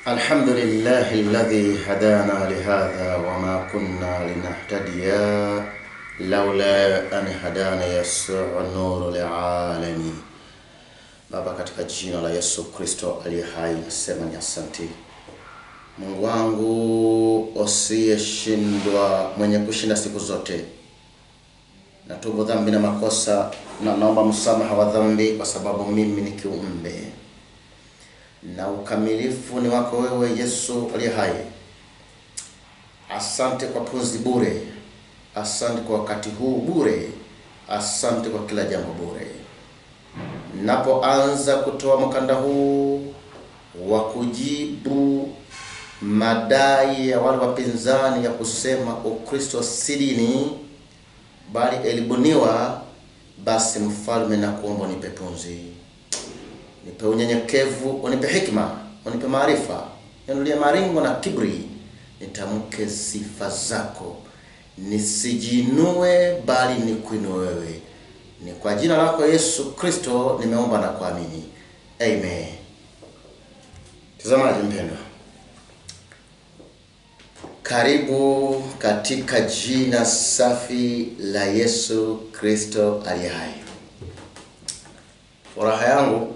الحمد لله الذي هدانا لهذا وما كنا لنهتدي لولا أن هدانا يسوع النور للعالمين. Baba, katika jina la Yesu Kristo aliye hai, nasema ni asante. Mungu wangu usiyeshindwa, mwenye kushinda siku zote. Natubu dhambi na makosa na naomba msamaha wa dhambi kwa sababu mimi ni kiumbe. Na ukamilifu ni wako wewe Yesu aliye hai. Asante kwa pumzi bure. Asante kwa wakati huu bure. Asante kwa kila jambo bure. Napoanza kutoa mkanda huu wa kujibu madai ya wale wapinzani ya kusema Ukristo si dini bali elibuniwa, basi Mfalme na kuomba nipe pumzi, nipe unyenyekevu, unipe hekima, unipe maarifa, niondole maringo na kiburi, nitamke sifa zako, nisijinue bali nikuinue wewe. Ni kwa jina lako Yesu Kristo nimeomba na kuamini. Amen. Tazamaji mpendwa, karibu katika jina safi la Yesu Kristo aliye hai. Furaha yangu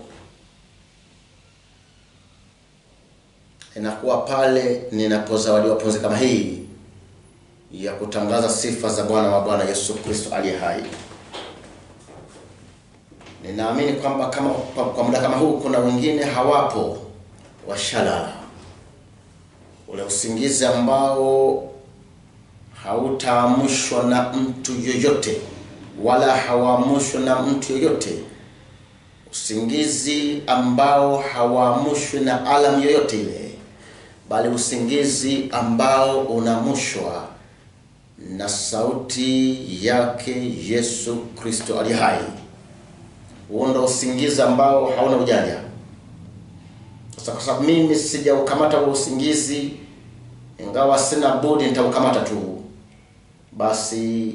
inakuwa pale ninapozawadiwa pumzi kama hii ya kutangaza sifa za Bwana wa Bwana Yesu Kristo aliye hai. Ninaamini kwamba kwa muda kama huu kuna wengine hawapo, washalala. Ule usingizi ambao hautaamshwa na mtu yoyote wala hawaamshwa na mtu yoyote. Usingizi ambao hawaamshwi na alam yoyote ile, bali usingizi ambao unaamshwa na sauti yake Yesu Kristo aliye hai. Huo ndio usingizi ambao hauna ujanja. Sasa kwa sababu mimi sijaukamata huo usingizi, ingawa sina budi nitaukamata tu, basi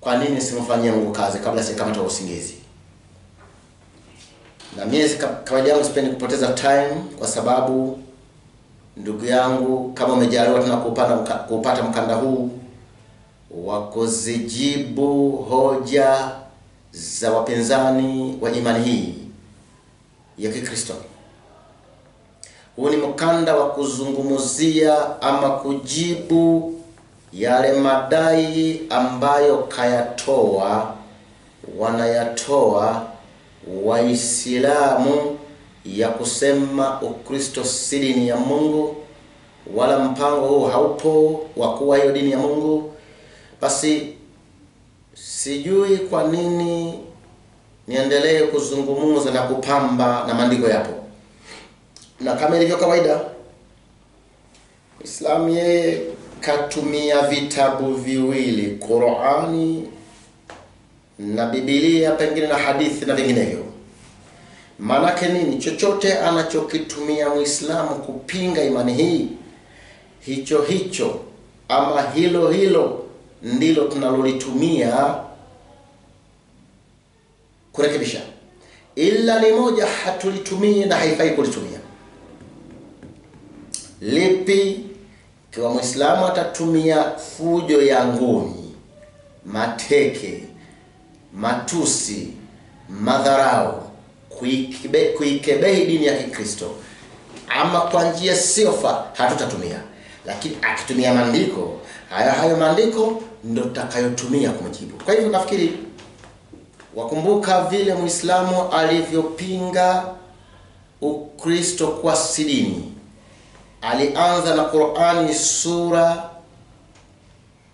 kwa nini simfanyie Mungu kazi kabla sijakamata huo usingizi? Na mimi kawaida yangu sipendi kupoteza time, kwa sababu ndugu yangu, kama umejaliwa tena kupata mkanda huu wa kuzijibu hoja za wapinzani wa imani hii ya Kikristo. Huu ni mkanda wa kuzungumzia ama kujibu yale madai ambayo wanayatoa Waislamu ya kusema Ukristo si dini ya Mungu, wala mpango huu haupo wa kuwa hiyo dini ya Mungu. Basi sijui kwa nini niendelee kuzungumza na kupamba na maandiko yapo. Na kama ilivyo kawaida, Uislamu yeye katumia vitabu viwili, Qur'ani na Biblia, pengine na hadithi na vinginevyo. Maana nini? Chochote anachokitumia Muislamu kupinga imani hii, hicho ama hilo ndilo tunalolitumia kurekebisha. Ila ni moja hatulitumii na haifai kulitumia. Lipi? Kwa Muislamu atatumia fujo ya ngumi, mateke, matusi, madharau, kuikebehi dini ya Kikristo, ama kwa njia siofa, hatutatumia. Lakini akitumia maandiko, hayo maandiko ndio tutakayotumia kumjibu. Kwa hivyo nafikiri wakumbuka vile Muislamu alivyopinga Ukristo kwa si dini. Alianza na Qur'ani sura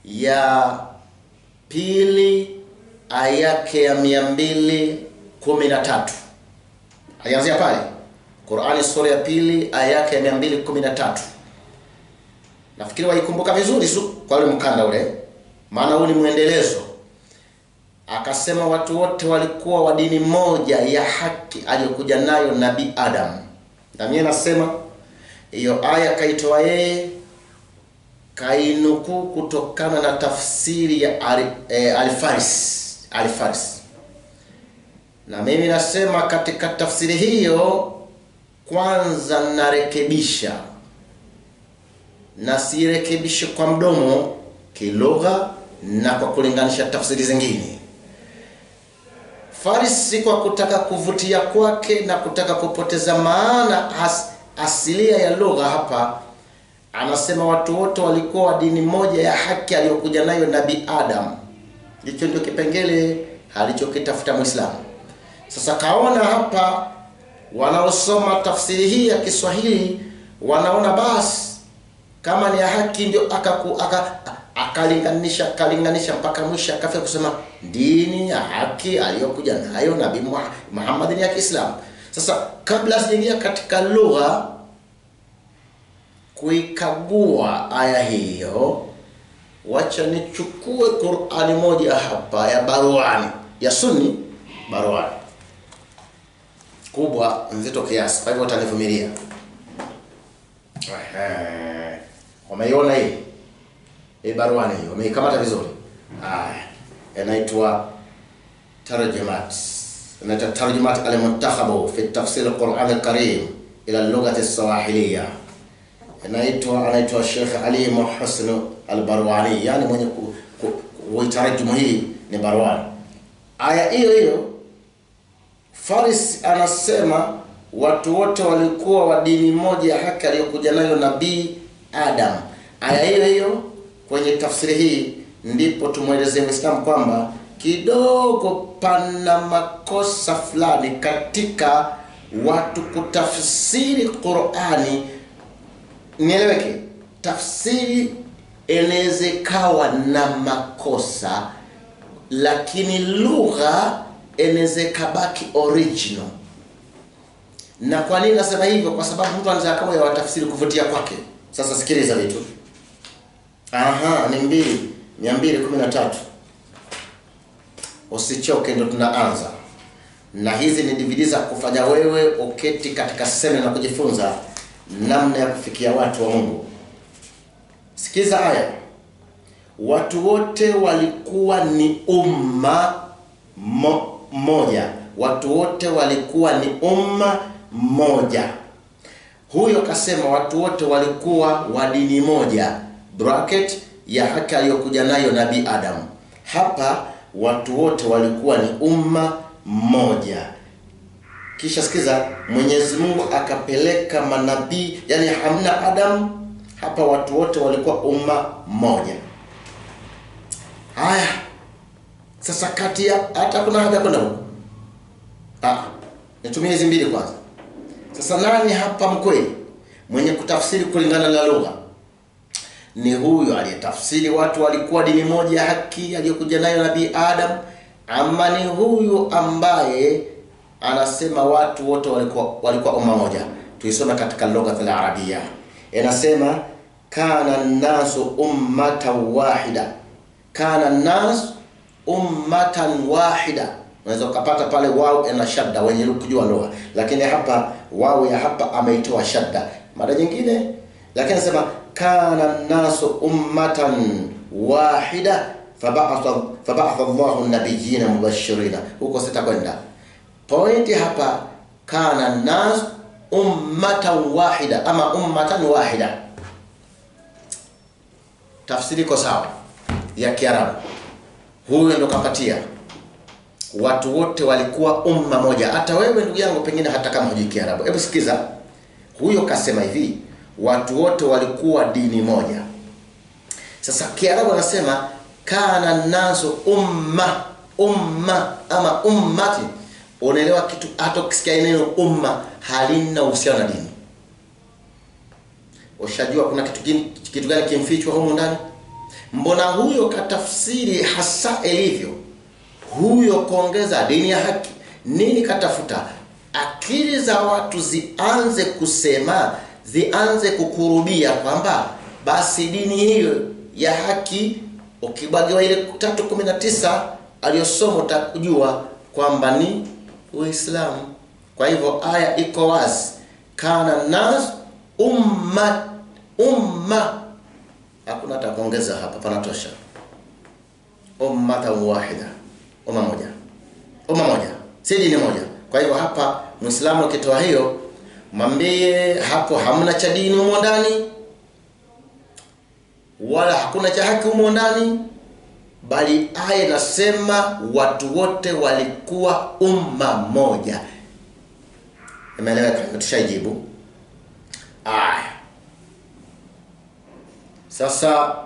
ya 2 aya yake ya 213. Alianzia pale. Qur'ani sura ya 2 aya yake ya 213. Nafikiri waikumbuka vizuri kwa ule mkanda ule, maana huu ni muendelezo. Akasema watu wote walikuwa wa dini moja ya haki aliyokuja nayo Nabii Adam. Na mimi nasema hiyo aya kaitoa yeye, kainuku kutokana na tafsiri ya Al-Faris. Na mimi nasema katika tafsiri hiyo kwanza narekebisha na sirekebishe kwa mdomo, kilugha na kwa kulinganisha tafsiri zingine. Farisi kwa kutaka kuvutia kwake na kutaka kupoteza maana asilia ya lugha hapa, anasema watu wote walikuwa wa dini moja ya haki aliyokuja nayo Nabii Adam. Hicho ndio kipengele alichokitafuta Muislamu. Sasa kaona hapa wanaosoma tafsiri hii ya Kiswahili wanaona basi kama ni ya haki ndio akalinganisha mpaka mwisho akafika kusema dini ya haki aliyokuja nayo Nabii Muhammad ni ya Kiislamu. Sasa kabla sijaingia katika lugha kuikagua aya hiyo, wacha nichukue Qur'ani moja hapa ya Barwani, ya Sunni Barwani. Kubwa nzito kiasi, kwa hivyo utanivumilia. Umeiona hii? Barwani hiyo umeikamata vizuri. Inaitwa tarjumat. Inaitwa tarjumat al-muntakhabu fi tafsir al-Qur'an al-Karim ila al-lugha as-Swahiliyya. Anaitwa Sheikh Ali Muhsin al-Barwani, yani mwenye kuitarajumu hii ni Barwani. Aya hiyo Faris anasema watu wote walikuwa wa dini moja ya haki aliyokuja nayo Nabii Adam. Aya hiyo kwenye tafsiri hii ndipo tumuelezee Muislamu kwamba kidogo pana makosa fulani katika watu kutafsiri Qur'ani. Nieleweke, tafsiri inaweza kawa na makosa, lakini lugha inaweza kabaki original. Na kwa nini nasema hivyo? Kwa sababu mtu anaweza akawa ya watafsiri kuvutia kwake. Sasa sikiliza vitu. Ni 213. Usichoke, ndo tunaanza. Na hizi ni DVD za kufanya wewe uketi katika semina na kujifunza namna ya kufikia watu wa Mungu. Sikiza aya. Watu wote walikuwa ni umma moja. Watu wote walikuwa ni umma moja. Huyo kasema watu wote walikuwa wa dini moja, bracket ya haki aliyokuja nayo Nabii Adam. Hapa watu wote walikuwa ni umma moja. Kisha sikiza, Mwenyezi Mungu akapeleka manabii, yani hamna Adam, hapa watu wote walikuwa umma moja. Haya. Sasa kati ya hata kuna haja kwenda huko. Nitumie hizi mbili kwanza. Sasa nani hapa mkweli mwenye kutafsiri kulingana na lugha? Ni huyo aliyetafsiri watu walikuwa dini moja haki aliyokuja nayo Nabii Adam, ama ni huyu ambaye anasema watu wote walikuwa umma moja? Tuisome katika lugha ya Arabia. Inasema kana nasu ummatan wahida. Kana nas ummatan wahida. Unaweza kupata pale wao ina shadda wenye kujua lugha, lakini hapa wao ya hapa ameitoa shadda mara nyingine, lakini anasema kana nasu ummatan wahida fab'atha Allahu an-nabiyina mubashirina. Huko sitakwenda. Point hapa kana nas ummatan wahida ama ummatan wahida. Tafsiri kwa sawa ya Kiarabu. Huyo ndo kapatia watu wote walikuwa umma moja. Hata wewe ndugu yangu pengine hata kama hujui Kiarabu, hebu sikiza. Huyo kasema hivi, watu wote walikuwa dini moja. Sasa Kiarabu anasema kana nasu umma ama ummati. Unaelewa kitu, hata ukisikia neno umma halina uhusiano na dini. Ushajua kuna kitu gani kimfichwa huko ndani? Mbona huyo katafsiri hasa ilivyo? Huyo kuongeza dini ya haki. Nini katafuta? Akili za watu zianze kusema, zianze kukurubia kwamba basi dini hiyo ya haki, ukibagiwa ile 3:19 aliyosoma utakujua kwamba ni Uislamu. Kwa hivyo aya iko wazi. Kana nas umma. Hakuna hata kuongeza hapa, panatosha. Ummatan wahida. Umma moja. Si dini moja. Kwa hivyo hapa Muislamu akitoa hiyo, mwambie hapo hamna cha dini humo ndani. wala hakuna cha haki humo ndani, bali aya inasema watu wote walikuwa umma moja. Imeeleweka? Tushajibu. Sasa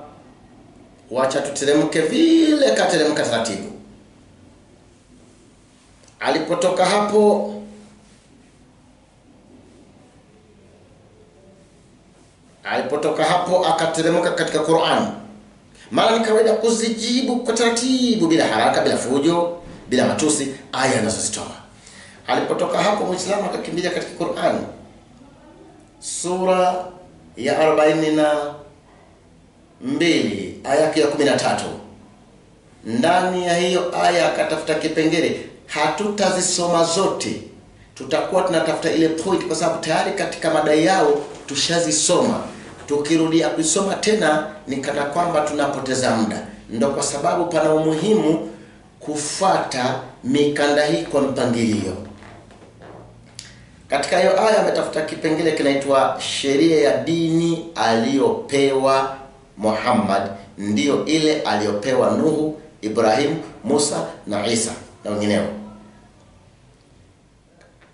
wacha tuteremke vile kateremka taratibu. Alipotoka hapo akateremka katika Qur'an. Maana ni kawaida kuzijibu kwa taratibu, bila haraka, bila fujo, bila matusi aya anazozitoa. Alipotoka hapo Muislamu akakimbilia katika Qur'an, sura ya 42 aya ya 13. Ndani ya hiyo aya akatafuta kipengele. Hatutazisoma zote, tutakuwa tunatafuta ile point, kwa sababu tayari katika madai yao tushazisoma. Tukirudia kusoma tena ni kana kwamba tunapoteza muda. Ndio kwa sababu pana umuhimu kufuata mikanda hii kwa mpangilio. Katika hiyo aya ametafuta kipengele kinaitwa sheria ya dini aliyopewa Muhammad, ndiyo ile aliyopewa Nuhu, Ibrahim, Musa na Isa na wengineo.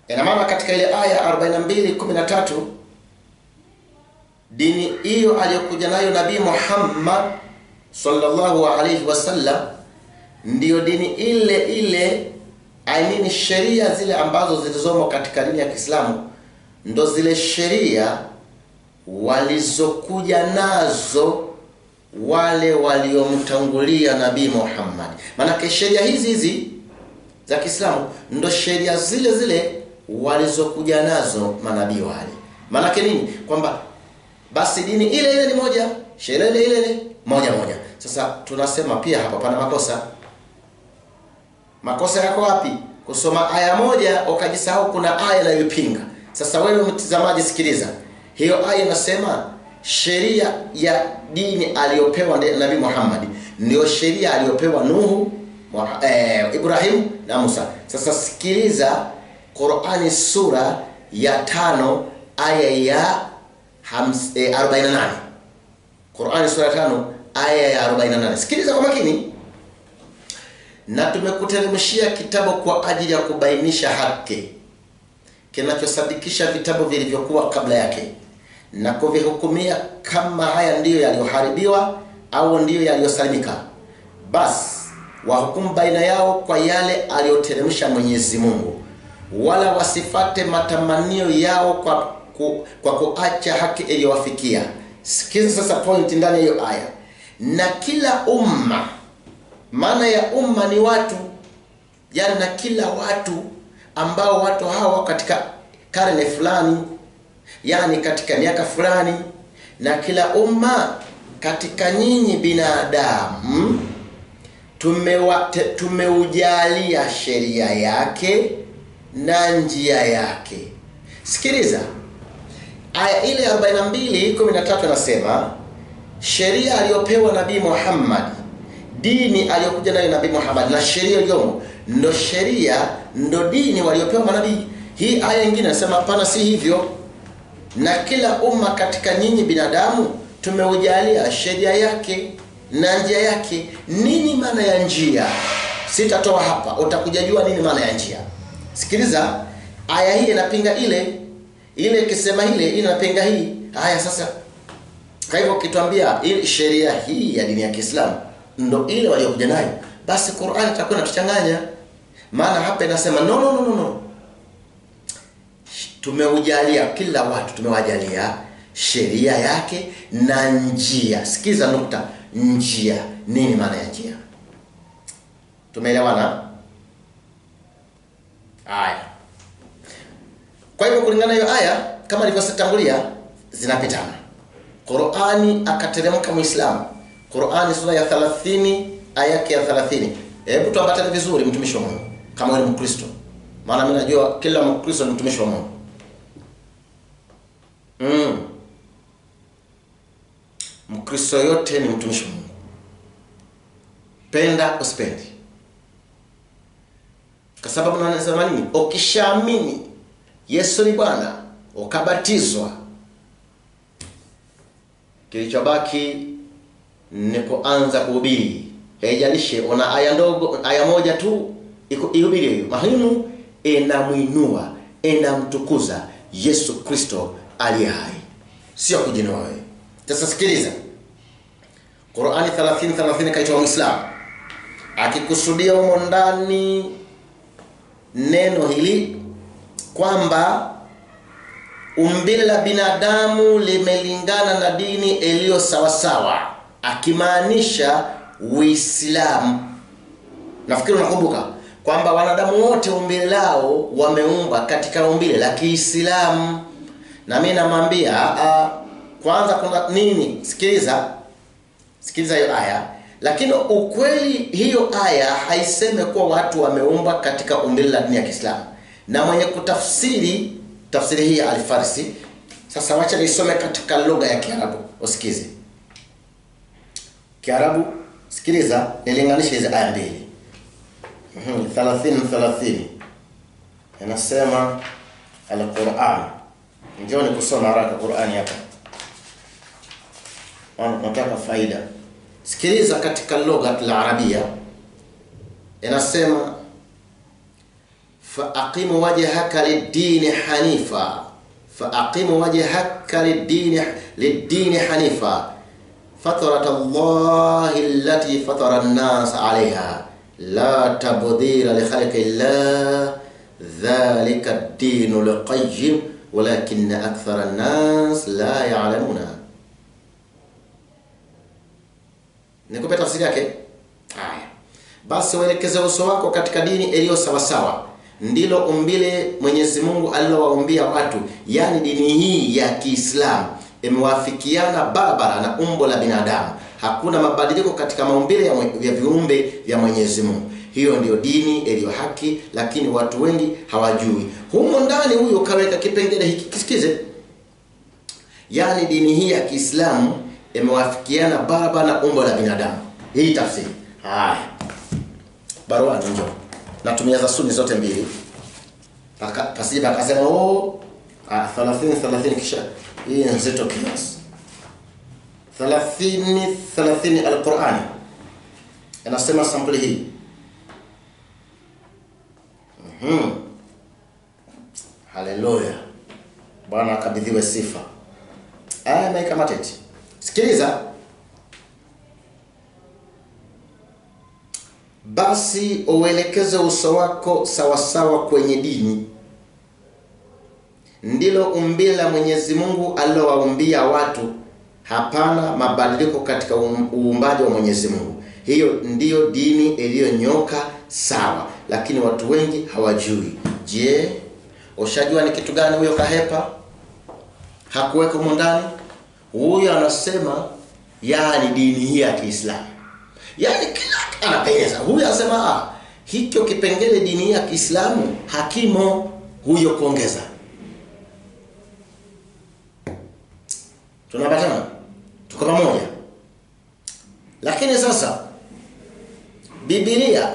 Ina maana katika ile aya 42:13 dini hiyo aliyokuja nayo Nabii Muhammad sallallahu alaihi wasallam ndiyo dini ile sheria zile ambazo zilizomo katika dini ya Kiislamu ndo zile sheria walizokuja nazo wale waliomtangulia Nabii Muhammad. Maana sheria hizi za Kiislamu ndo sheria zile walizokuja nazo manabii wale. Maana nini? Kwamba basi dini ile ni moja, sheria ile moja. Sasa tunasema pia hapa pana makosa. Makosa yako wapi? Kusoma aya moja ukajisahau kuna aya inayopinga. Sasa wewe mtazamaji, sikiliza. Hiyo aya inasema sheria ya dini aliyopewa Nabii Muhammad ndio sheria aliyopewa Nuhu, Ibrahim na Musa. Sasa sikiliza Qur'ani sura ya 5 aya ya 48. Qur'ani sura ya 5 aya ya 48. Sikiliza kwa makini. Na tumekuteremshia kitabu kwa ajili ya kubainisha haki, kinachosadikisha vitabu vilivyokuwa kabla yake na kuvihukumia kama haya ndiyo yaliyoharibiwa au ndiyo yaliyosalimika. Basi wahukumu baina yao kwa yale aliyoteremsha Mwenyezi Mungu, wala wasifate matamanio yao kwa kuacha haki iliyowafikia. Sikiza sasa point ndani ya hiyo aya. Na kila umma, maana ya umma ni watu, yani na kila watu ambao watu hawa katika karne fulani, yani katika miaka fulani, na kila umma katika nyinyi binadamu tumeujalia sheria yake na njia yake. Sikiliza aya ile 42:13 nasema sheria aliyopewa Nabii Muhammad, dini aliyokuja nayo Nabii Muhammad na sheria iliyomo ndo sheria ndo dini waliopewa manabii. Hii aya nyingine nasema hapana, si hivyo. Na kila umma katika nyinyi binadamu tumeujalia sheria yake na njia yake. Nini maana ya njia? Sitatoa hapa, utakujajua nini maana ya njia. Sikiliza, aya hii inapinga ile ikisema ile inapinga hii. Haya sasa, kwa hivyo ukituambia ile sheria hii ya dini ya Kiislamu ndo ile waliokuja nayo, basi Qur'an itakuwa inatuchanganya. Maana hapa inasema no. Tumeujalia kila watu, tumewajalia sheria yake na njia. Sikiza nukta, njia. Nini maana ya njia? Tumeelewana? Aya. Kwa hivyo kulingana hiyo aya kama nilivyotangulia zinapitana. Qur'ani akateremka Muislamu. Qur'ani sura ya 30 aya yake ya 30. Hebu tuambatane vizuri mtumishi wa Mungu kama wewe ni Mkristo. Maana mimi najua kila Mkristo ni mtumishi wa Mungu. Mkristo yote ni mtumishi wa Mungu. Penda usipendi. Kwa sababu nasema nini? Ukishaamini Yesu ni Bwana, ukabatizwa, kilichobaki nilipoanza kuhubiri. Haijalishi una aya ndogo, aya moja tu ihubiri hiyo. Muhimu inamuinua, inamtukuza Yesu Kristo aliye hai. Sio kujinua wewe. Sasa sikiliza. Qur'ani 30:30 kaitwa Muislamu. Akikusudia humo ndani neno hili kwamba umbile la binadamu limelingana na dini iliyo sawa sawa, akimaanisha Uislamu. Nafikiri unakumbuka kwamba wanadamu wote umbile lao wameumba katika umbile la Kiislamu. Na mimi namwambia kwanza kuna nini? Sikiliza hiyo aya. Lakini ukweli hiyo aya haiseme kuwa watu wameumba katika umbile la dini ya Kiislamu. Na mwenye kutafsiri tafsiri hii ya Al-Farsi, sasa wacha nisome katika lugha ya Kiarabu, usikize. Kiarabu, sikiliza, nilinganisha hizi aya mbili. 30:30. Inasema Al-Qur'an. Njoo kusoma haraka Qur'ani hapa. Nataka faida. Sikiliza katika lugha ya Arabia. Inasema فأقم وجهك للدين حنيفا فأقم وجهك للدين حنيفا فطرة الله التي فطر الناس عليها لا تبديل لخلق الله ذلك الدين القيم ولكن أكثر الناس لا يعلمون. Nikupe tafsiri yake? Haya. Basi uelekeze uso wako katika dini iliyo sawa sawa. Ndilo umbile Mwenyezi Mungu alilowaumbia watu, yani dini hii ya Kiislamu imewafikiana barabara na umbo la binadamu. Hakuna mabadiliko katika maumbile ya viumbe vya Mwenyezi Mungu. Hiyo ndio dini iliyo haki, lakini watu wengi hawajui. Humo ndani huyo kaweka kipengele hiki, kisikize. Yani dini hii ya Kiislamu imewafikiana barabara na umbo la binadamu. Hii tafsiri. Haya. Barua njoo. Natumia za Sunni zote mbili. Pasije akasema 30 kisha hii nzito kiasi. 30 Al-Qur'ani. Inasema sampuli hii. Haleluya. Bwana akabidhiwe sifa. Aya maikamati. Sikiliza. Basi uelekeze uso wako sawa sawa kwenye dini. Ndilo umbile la Mwenyezi Mungu alilowaumbia watu. Hapana mabadiliko katika uumbaji wa Mwenyezi Mungu. Hiyo ndiyo dini iliyonyoka sawa, lakini watu wengi hawajui. Je, ushajua ni kitu gani huyo kahepa? Hakuweka ndani. Huyo anasema yani dini hii ya Kiislamu. Yani kila anapendeza. Huyu anasema hicho kipengele dini ya Kiislamu hakimo, huyo kuongeza. Tunapatana? Tuko pamoja. Lakini sasa Biblia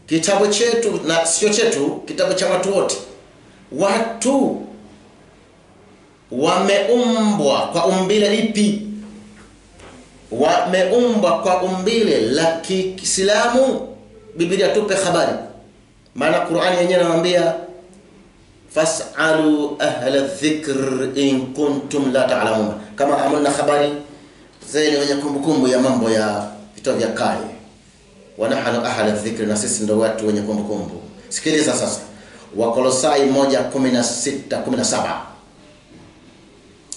kitabu chetu, na sio chetu, kitabu cha watu wote. Watu wameumbwa kwa umbile lipi? Wameumbwa kwa umbile la Kiislamu. Biblia tupe habari. Maana Qur'ani yenyewe inawaambia fas'alu ahla dhikr in kuntum la ta'lamun. Kama amna habari zaidi wenye kumbukumbu ya mambo ya vitabu vya kale. Wa nahnu ahla dhikr, na sisi ndio watu wenye kumbukumbu. Sikiliza sasa. Wakolosai 1:16-17.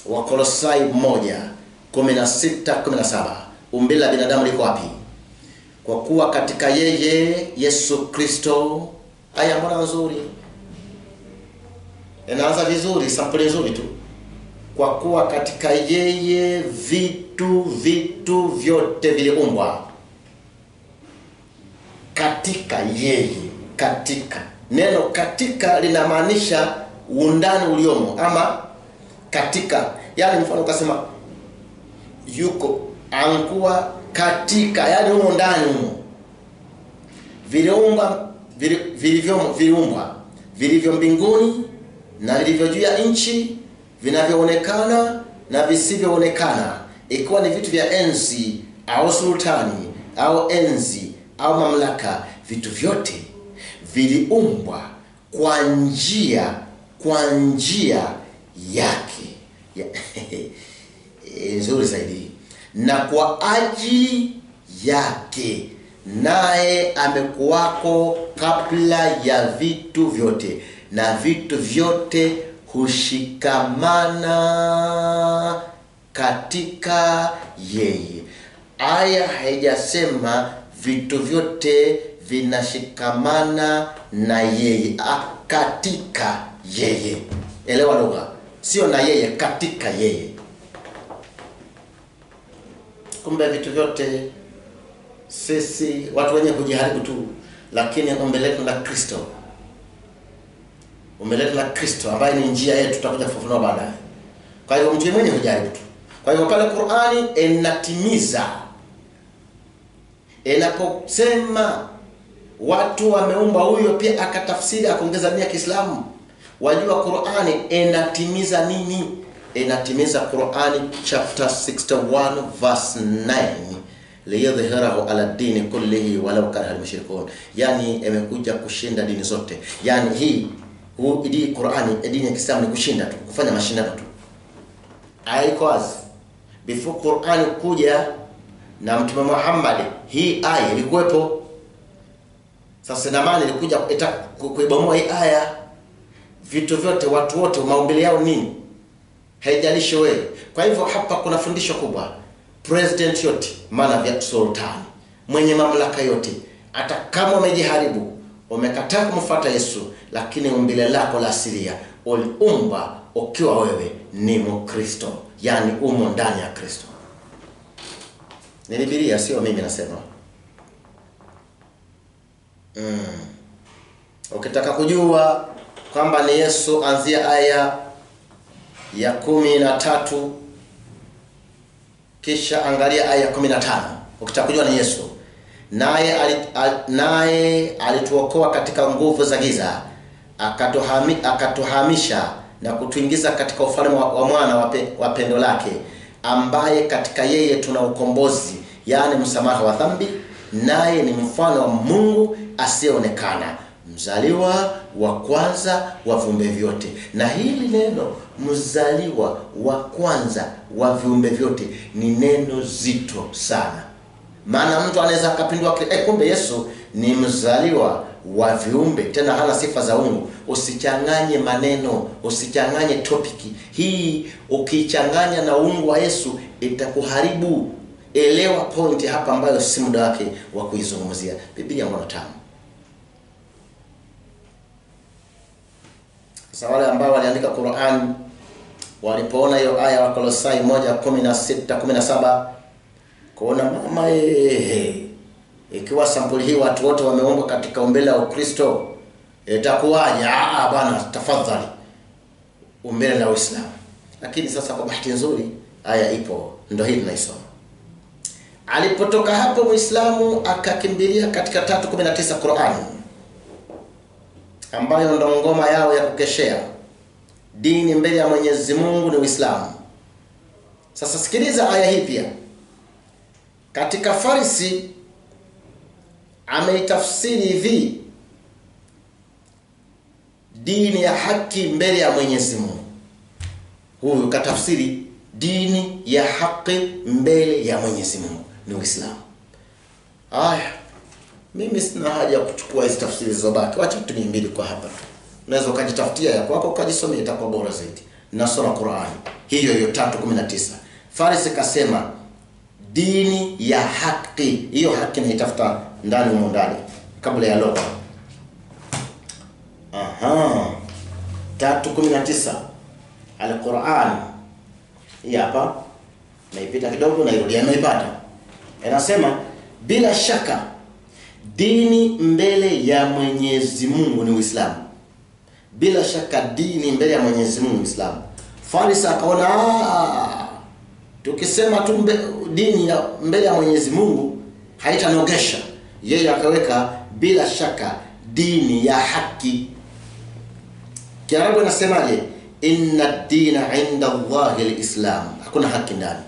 Wakolosai 1:16-17. Umbile la binadamu liko wapi? Kwa kuwa katika yeye Yesu Kristo. Aya mbona nzuri. Inaanza vizuri, sampuli nzuri tu. Kwa kuwa katika yeye vitu vyote viliumbwa. Katika yeye, katika. Neno katika linamaanisha undani uliomo, ama katika. Yani mfano ukasema yuko ankuwa katika, yani humo ndani humo. Viliumbwa vilivyo mbinguni na vilivyo juu ya nchi, vinavyoonekana na visivyoonekana, ikiwa ni vitu vya enzi au sultani au enzi au mamlaka, vitu vyote viliumbwa kwa njia yake nzuri zaidi, na kwa ajili yake, naye amekuwako kabla ya vitu vyote, na vitu vyote hushikamana katika yeye. Aya haijasema vitu vyote vinashikamana na yeye, katika yeye. Elewa lugha, sio na yeye, katika yeye. Kumbe vitu vyote sisi watu wenye kujiharibu tu, lakini ombi letu la Kristo, ombi letu la Kristo ambaye ni njia yetu, tutakuja kufafanua baadaye. Kwa hiyo mtu mwenye kujiharibu tu. Kwa hiyo pale Qur'ani inatimiza, inaposema watu wameumba, huyo pia akatafsiri akaongeza nia Kiislamu. Wajua Qur'ani inatimiza nini? Inatimiza Qur'ani chapter 61 verse 9, liyadhhirahu ala dini kullihi walau kariha al-mushrikun. Yani imekuja kushinda dini zote. Yani hii Qur'ani, dini ya Kiislamu ni kushinda tu, kufanya mashindano tu. Haikuwazi before Qur'ani kuja na Mtume Muhammad, hii aya ilikuwepo. Sasa na maana ilikuja kuibomoa hii aya. Vitu vyote, watu wote, maumbile yao nini? Haijalishi wewe. Kwa hivyo hapa kuna fundisho kubwa. President yote, maana vya sultani, mwenye mamlaka yote, hata kama umejiharibu, umekataa kumfuata Yesu, lakini umbile lako la asilia uliumba ukiwa wewe ni Mkristo, yani umo ndani ya Kristo. Ni Biblia, sio mimi nasema. Ukitaka kujua kwamba ni Yesu, anzia aya ya 13 kisha angalia aya ya 15. Ukitaka kujua ni Yesu, naye alituokoa katika nguvu za giza, akatuhamisha na kutuingiza katika ufalme wa mwana wa pendo lake, ambaye katika yeye tuna ukombozi, yani msamaha wa dhambi, naye ni mfano wa Mungu asiyeonekana, mzaliwa wa kwanza wa viumbe vyote. Na hili neno mzaliwa wa kwanza wa viumbe vyote ni neno zito sana. Maana mtu anaweza akapindua, kumbe Yesu ni mzaliwa wa viumbe, tena hana sifa za uungu. Usichanganye maneno, usichanganye topiki hii. Ukichanganya na uungu wa Yesu itakuharibu. Elewa pointi hapa ambayo si muda wake wa kuizungumzia. Biblia ngoma tamu. Sasa wale ambao waliandika Qur'an walipoona hiyo aya wa Kolosai 1:16-17, kuona mama ikiwa sampuli hii watu wote wameumbwa katika umbile la Ukristo, itakuwaje? Bwana tafadhali, umbile la Uislamu. Lakini sasa kwa bahati nzuri aya ipo, ndio hii tunaisoma. Alipotoka hapo Muislamu akakimbilia katika 3:19 Qur'ani, ambayo ndo ngoma yao ya kukeshea. Dini mbele ya Mwenyezi Mungu ni Uislamu. Sasa sikiliza aya hii pia. Katika Farisi ameitafsiri hivi: dini ya haki mbele ya Mwenyezi Mungu. Huyu katafsiri dini ya haki mbele ya Mwenyezi Mungu ni Uislamu. Mimi sina haja ya kuchukua hizo tafsiri zilizobaki. Wacha tutumie mbili kwa hapa tu. Unaweza ukajitafutia ya kwako ukajisomea, itakuwa bora zaidi. Nasoma Qur'ani hiyo 3:19. Farisi kasema dini ya haki. Hiyo haki naitafuta ndani humo ndani kabla ya lugha. 3:19 Al-Qur'an. Hii hapa naipita kidogo na irudia, naipata. Inasema bila shaka dini mbele ya Mwenyezi Mungu ni Uislamu. Bila shaka dini mbele ya Mwenyezi Mungu ni Uislamu. Farisi akaona tukisema tu dini ya mbele ya Mwenyezi Mungu haitanogesha. Yeye akaweka bila shaka dini ya haki. Kiarabu inasemaje? Inna dina inda Allahi al-Islam. Hakuna haki ndani.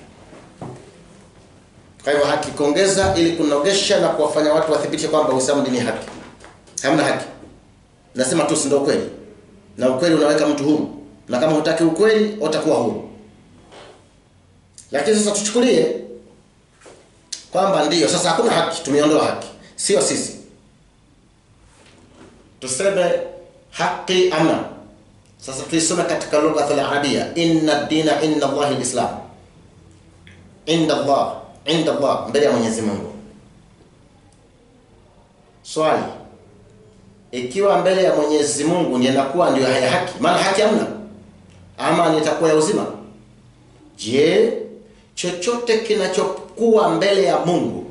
Kwa hivyo haki kuongeza ili kunogesha na kuwafanya watu wathibitishe kwamba Uislamu dini haki. Hamna haki. Nasema tu si ndio kweli. Na ukweli unaweka mtu huru. Na kama hutaki ukweli, utakuwa huru. Lakini sasa tuchukulie kwamba ndio sasa hakuna haki, tumeondoa haki. Sio sisi. Tuseme haki amna. Sasa tuisome katika lugha al-Arabia, inna dina inna Allah al-Islam. Inda Allah, mbele ya Mwenyezi Mungu. Swali, ikiwa mbele ya Mwenyezi Mungu ni inakuwa ndio haya haki, maana haki hamna, ama ni itakuwa ya uzima? Je, chochote kinachokuwa mbele ya Mungu,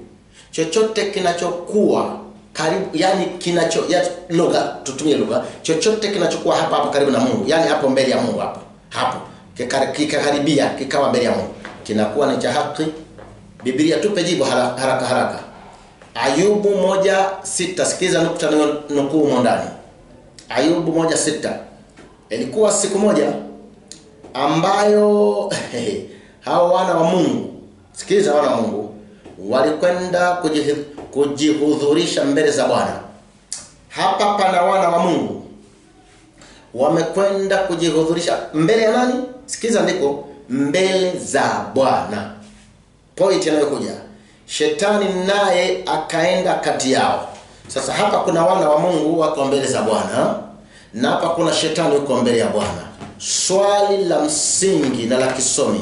chochote kinachokuwa karibu, yani lugha, tutumie lugha, chochote kinachokuwa hapa karibu na Mungu, yani hapo mbele ya Mungu hapo kikakaribia kikawa mbele ya Mungu, kinakuwa ni cha haki? Biblia tupe jibu haraka. Ayubu 1:6, sikiza nukta nukuu ndani. Ayubu 1:6. Ilikuwa siku moja ambayo hao wana wa Mungu, sikiza, wana wa Mungu walikwenda kujihudhurisha mbele za Bwana. Hapa pana wana wa Mungu wamekwenda kujihudhurisha mbele ya nani? Sikiza, ndiko mbele za Bwana. Point inayokuja, shetani naye akaenda kati yao. Sasa hapa kuna wana wa Mungu wako mbele za Bwana, na hapa kuna shetani yuko mbele ya Bwana. Swali la msingi na la kisomi,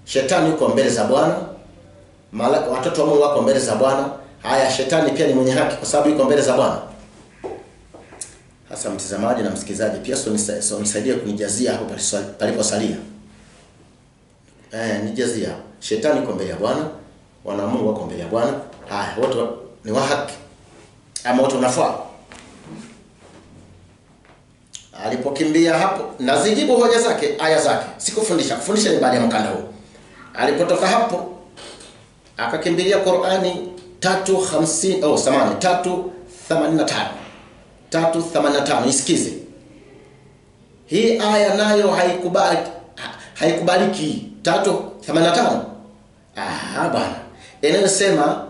shetani yuko mbele za Bwana, watoto wa Mungu wako mbele za Bwana. Haya, shetani pia ni mwenye haki kwa sababu yuko mbele za Bwana. Hasa mtazamaji na msikilizaji, pia so nisaidie kunijazia hapo paliposalia. Nijazia. Shetani yuko mbele ya Bwana, wana Mungu wako mbele ya Bwana. Haya, wote ni wa haki ama wote unafaa? Alipokimbia hapo, nazijibu hoja zake, aya zake. Kufundisha ni baada ya mkanda huu. Alipotoka hapo akakimbilia Qur'ani 385. Isikize. Hii aya nayo haikubaliki 385. Bana. Inayosema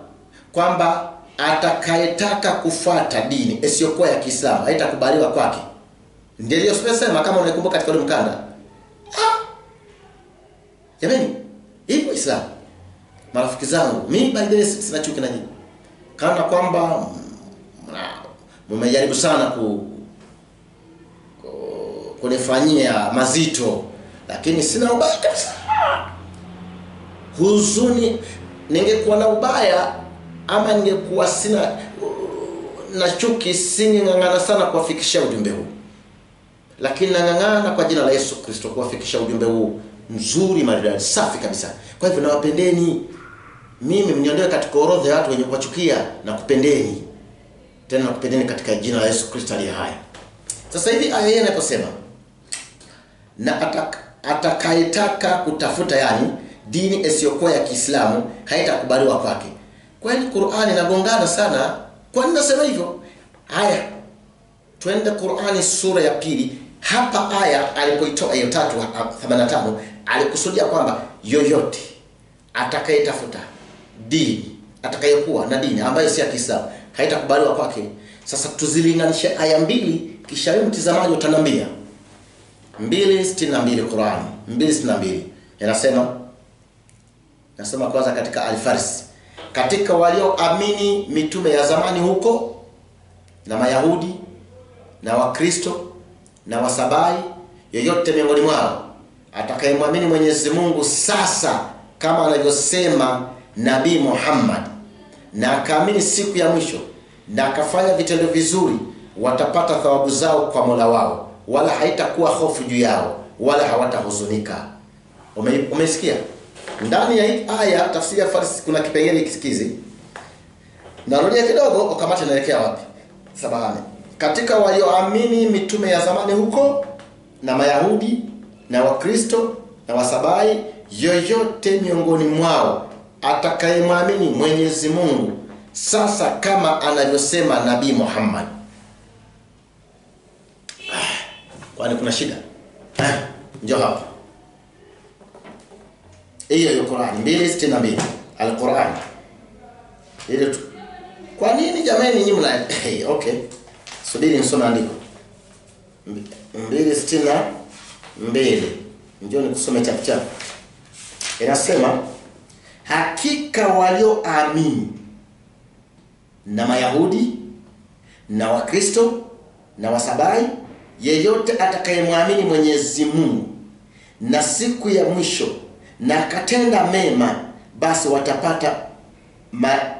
kwamba atakayetaka kufuata dini isiyokuwa ya Kiislamu haitakubaliwa kwake. Ndio sema kama unaikumbuka katika ule mkanda. Jamani, hivyo Islam. Marafiki zangu, mimi by the way sina chuki na nyinyi. Kana kwamba mmejaribu sana kunifanyia mazito, lakini sina ubaya kabisa. Huzuni, ningekuwa na ubaya ama ningekuwa sina na chuki, singeng'ang'ana sana kuwafikisha ujumbe huu. Lakini nang'ang'ana kwa jina la Yesu Kristo kuwafikisha ujumbe huu mzuri, maridadi, safi kabisa. Kwa hivyo nawapendeni. Mimi mniondoe katika orodha ya watu wenye kuwachukia, na kupendeni. Tena nakupendeni katika jina la Yesu Kristo aliye hai. Sasa hivi aya hii inaposema na atakayetaka kutafuta, yani dini isiyokuwa ya Kiislamu haitakubaliwa kwake. Kwani Qur'ani inagongana sana? Kwa nini nasema hivyo? Haya, twende Qur'ani sura ya 2. Hapa aya alipoitoa hiyo 385 alikusudia kwamba yoyote atakayetafuta dini, atakayekuwa na dini ambayo si ya Kiislamu haitakubaliwa kwake. Sasa tuzilinganishe aya mbili, kisha wewe mtazamaji utanambia. 262 Qur'ani 262 inasema kwanza katika Al-Farsi, katika walioamini mitume ya zamani huko na Mayahudi na Wakristo na Wasabai, yoyote miongoni mwao atakayemwamini Mwenyezi Mungu sasa kama anavyosema Nabii Muhammad, na akaamini siku ya mwisho na akafanya vitendo vizuri, watapata thawabu zao kwa Mola wao, wala haitakuwa hofu juu yao, wala hawatahuzunika. Umesikia? Ndani ya hii aya tafsiri ya Farsi kuna kipengele kisikizi. Narudia kidogo ukamata naelekea wapi? Sabahani. Katika walioamini mitume ya zamani huko na Mayahudi na Wakristo na Wasabai, yoyote miongoni mwao atakayemwamini Mwenyezi Mungu sasa kama anavyosema Nabii Muhammad. Kwani kuna shida? Njoo hapa. Hiyo Qur'ani 262. Al-Qur'an. Ile tu. Kwa nini jamani nyinyi mna okay. Subiri nisome andiko. 262. Njoo nikusome chap. Inasema hakika walioamini na Mayahudi na Wakristo na Wasabai, yeyote atakayemwamini Mwenyezi Mungu na siku ya mwisho na akatenda mema, basi watapata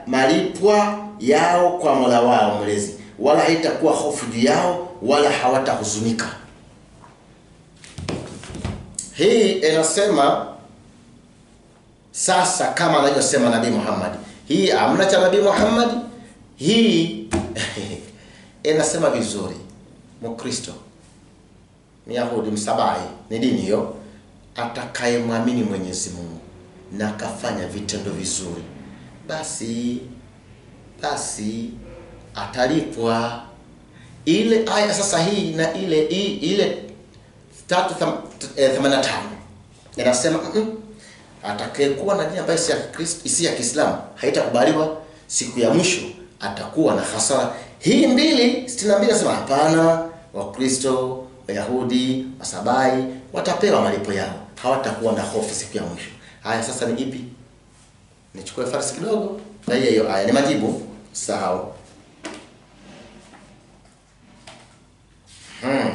malipwa yao kwa Mola wao mlezi, wala haitakuwa hofu juu yao wala hawatahuzunika. Hii inasema sasa kama anavyosema Nabii Muhammad. Hii amna cha Nabii Muhammad. Hii inasema vizuri. Mkristo, Myahudi, Msabai, ni dini hiyo, atakayemwamini Mwenyezi Mungu na akafanya vitendo vizuri, basi atalipwa. Ile aya sasa hii na ile 3:85 inasema atakayekuwa na dini ambayo si ya Kristo, si ya Kiislamu, haitakubaliwa, siku ya mwisho atakuwa na hasara. Hii 2:62 inasema hapana, Wakristo, Wayahudi, Wasabai watapewa malipo yao, hawatakuwa na hofu siku ya mwisho. Haya sasa ni ipi? Nichukue farsi kidogo na hiyo aya ni majibu. Sawa.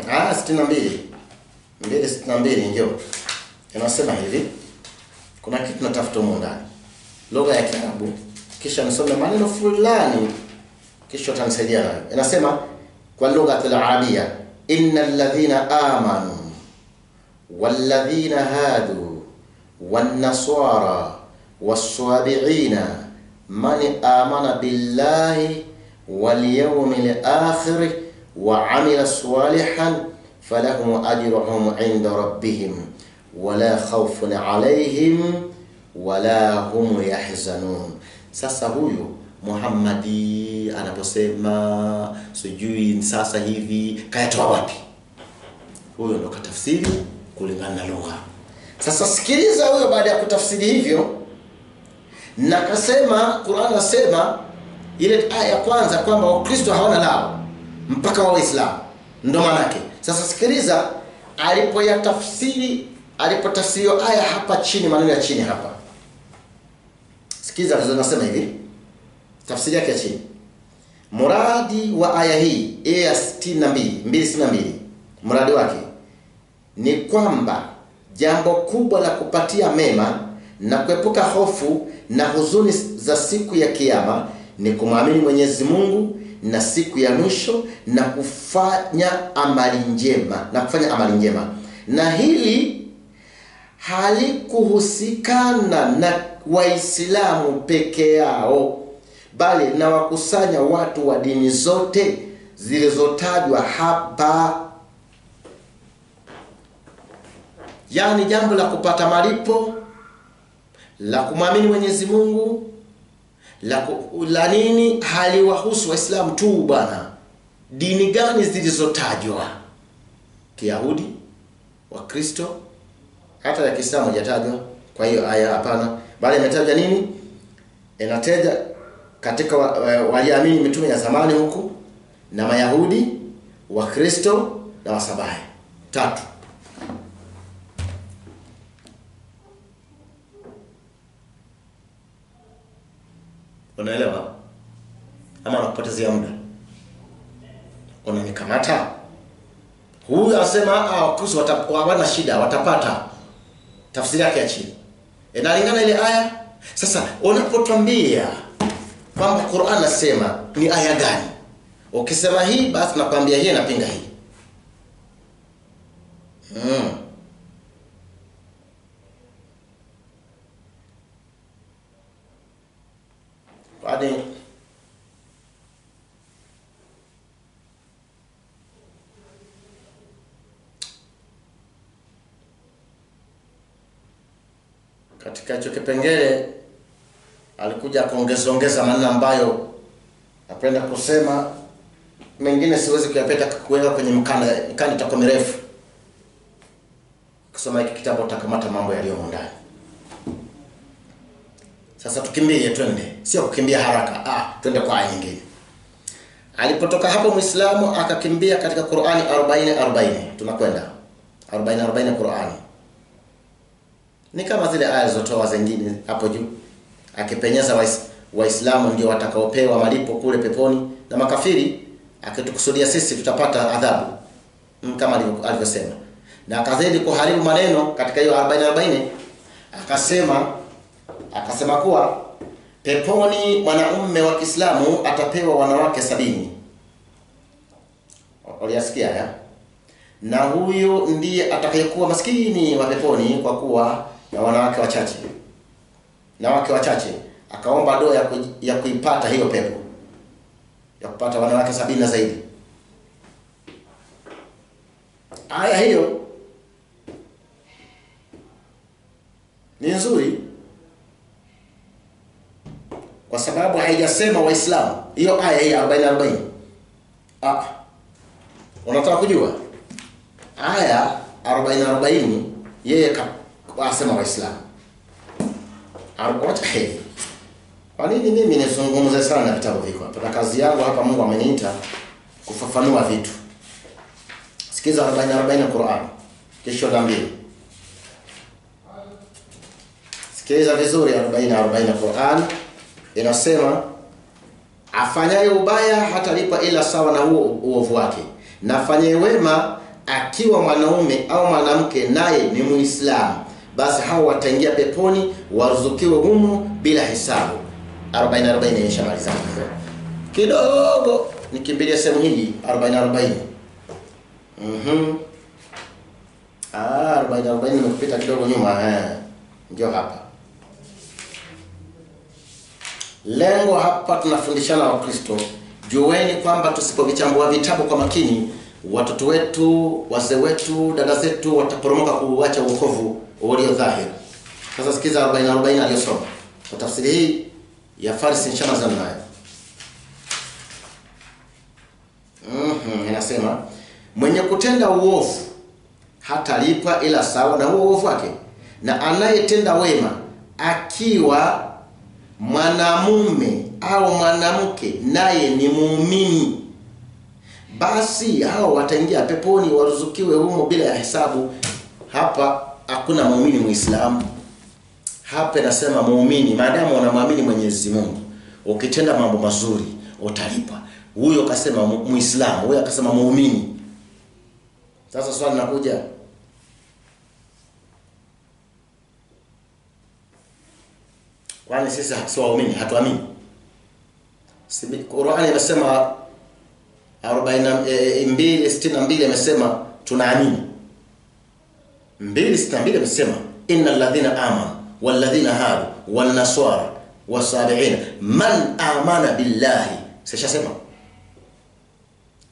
Aya 262 ndio inasema hivi. Kuna kitu natafuta huko ndani, lugha ya Kiarabu, kisha nisome maneno fulani, kisha utanisaidia nayo. Inasema kwa lugha al-Arabia, innal ladhina amanu wal ladhina hadu wan nasara was-sabiina man amana billahi wal yawmil akhir wa amila salihan falahum ajruhum 'inda rabbihim wala khawfun 'alayhim wala hum yahzanun. Sasa huyu Muhammadi anaposema sijui sasa hivi kayatoa wapi? Huyo ndo katafsiri kulingana na lugha. Sasa sikiliza huyo baada ya kutafsiri hivyo, na kasema Qur'an nasema ile aya ya kwanza kwamba Wakristo hawana lao mpaka wa Waislamu, ndo maana yake. Sasa sikiliza alipotafsiri aya hapa chini, maneno ya chini hapa. Sikiza nasema hivi, tafsiri yake ya chini. Muradi wa aya hii ya 262, muradi wake ni kwamba jambo kubwa la kupatia mema na kuepuka hofu na huzuni za siku ya kiyama ni kumwamini Mwenyezi Mungu na siku ya mwisho na kufanya amali njema. Na hili halikuhusikana na Waislamu peke yao, bali na wakusanya watu wa dini zote zilizotajwa hapa. Yani jambo la kupata malipo, la kumwamini Mwenyezi Mungu, la nini, haliwahusu Waislamu tu bwana. Dini gani zilizotajwa? Kiyahudi, Wakristo, hata ya Kiislamu hajatajwa. Kwa hiyo aya hapana, bali imetaja nini? Inataja katika waliamini mitume ya zamani huku, na Mayahudi, Wakristo na Wasabai. 3. Unaelewa? Ama unapotezea muda? Unanikamata? Huyu anasema Wakristo hawana shida, watapata. Tafsiri yake ya chini inalingana ile aya. Sasa unapotwambia kwamba Qur'an nasema ni aya gani, ukisema hii basi nakwambia hii napinga hii. Kwani katika hicho kipengele alikuja kuongeza maneno ambayo napenda kusema, mengine siwezi kuyapeta kuweka kwenye mkanda itakuwa mirefu. Kusoma hiki kitabu utakamata mambo yaliyo ndani. Sasa tukimbie twende, sio kukimbia haraka, twende kwa aya nyingine. Alipotoka hapo Muislamu akakimbia katika Qur'ani 40 tunakwenda 40 Qur'ani. Ni kama zile aya zotoa zingine hapo juu. Akipenyeza Waislamu ndio watakaopewa malipo kule peponi, na makafiri akitukusudia sisi tutapata adhabu kama alivyosema. Na akazidi kuharibu maneno katika hiyo 40 akasema kuwa peponi mwanamume wa Kiislamu atapewa wanawake 70. Uliyasikia haya? Na huyu ndiye atakayekuwa maskini wa peponi kwa kuwa na wanawake wachache. Na wake wachache akaomba dua ya kuipata hiyo pepo, ya kupata wanawake 70 na zaidi. Aya hiyo ni nzuri kwa sababu haijasema Waislamu. Hiyo aya hii 40. Unataka kujua? Aya 40 yeye kasema Waislamu. Kwa nini mimi nizungumze sana vitabu viko hapa? Kazi yangu hapa Mungu ameniita kufafanua vitu. Sikiza 40 Qur'an. Kisha niambie. Sikiza vizuri 40 Qur'an. Inasema afanyaye ubaya hatalipa ila sawa na huo uovu wake, na afanyaye wema akiwa mwanaume au mwanamke naye ni Muislamu, basi hao wataingia peponi waruzukiwe humo bila hisabu. 40 ishamaliza kidogo, nikimbilia sehemu hii 40. 40 nimekupita kidogo nyuma, ndio hapa. Lengo hapa tunafundishana Wakristo, jueni kwamba tusipovichambua vitabu kwa makini, watoto wetu, wazee wetu, dada zetu wataporomoka kuacha wokovu ulio dhahiri. Sasa sikiza 40 aliyosoma. Kwa tafsiri hii ya Farsi inshallah nayo. Inasema mwenye kutenda uovu hatalipwa ila sawa na huo uovu wake, na anayetenda wema akiwa mwanamume au mwanamke naye ni muumini, basi hao wataingia peponi waruzukiwe humo bila ya hesabu. Hapa hakuna muumini Muislamu. Hapa nasema muumini, maadamu unamwamini Mwenyezi Mungu, ukitenda mambo mazuri utalipa. Huyo akasema Muislamu, huyo akasema muumini. Sasa swali linakuja, kwani sisi si waumini? Hatuamini? Qur'ani inasema 42:62 imesema tunaamini. 2:62 imesema innal ladhina amanu wal ladhina hadu wan nasara wasabiina man amana billahi. Sishasema.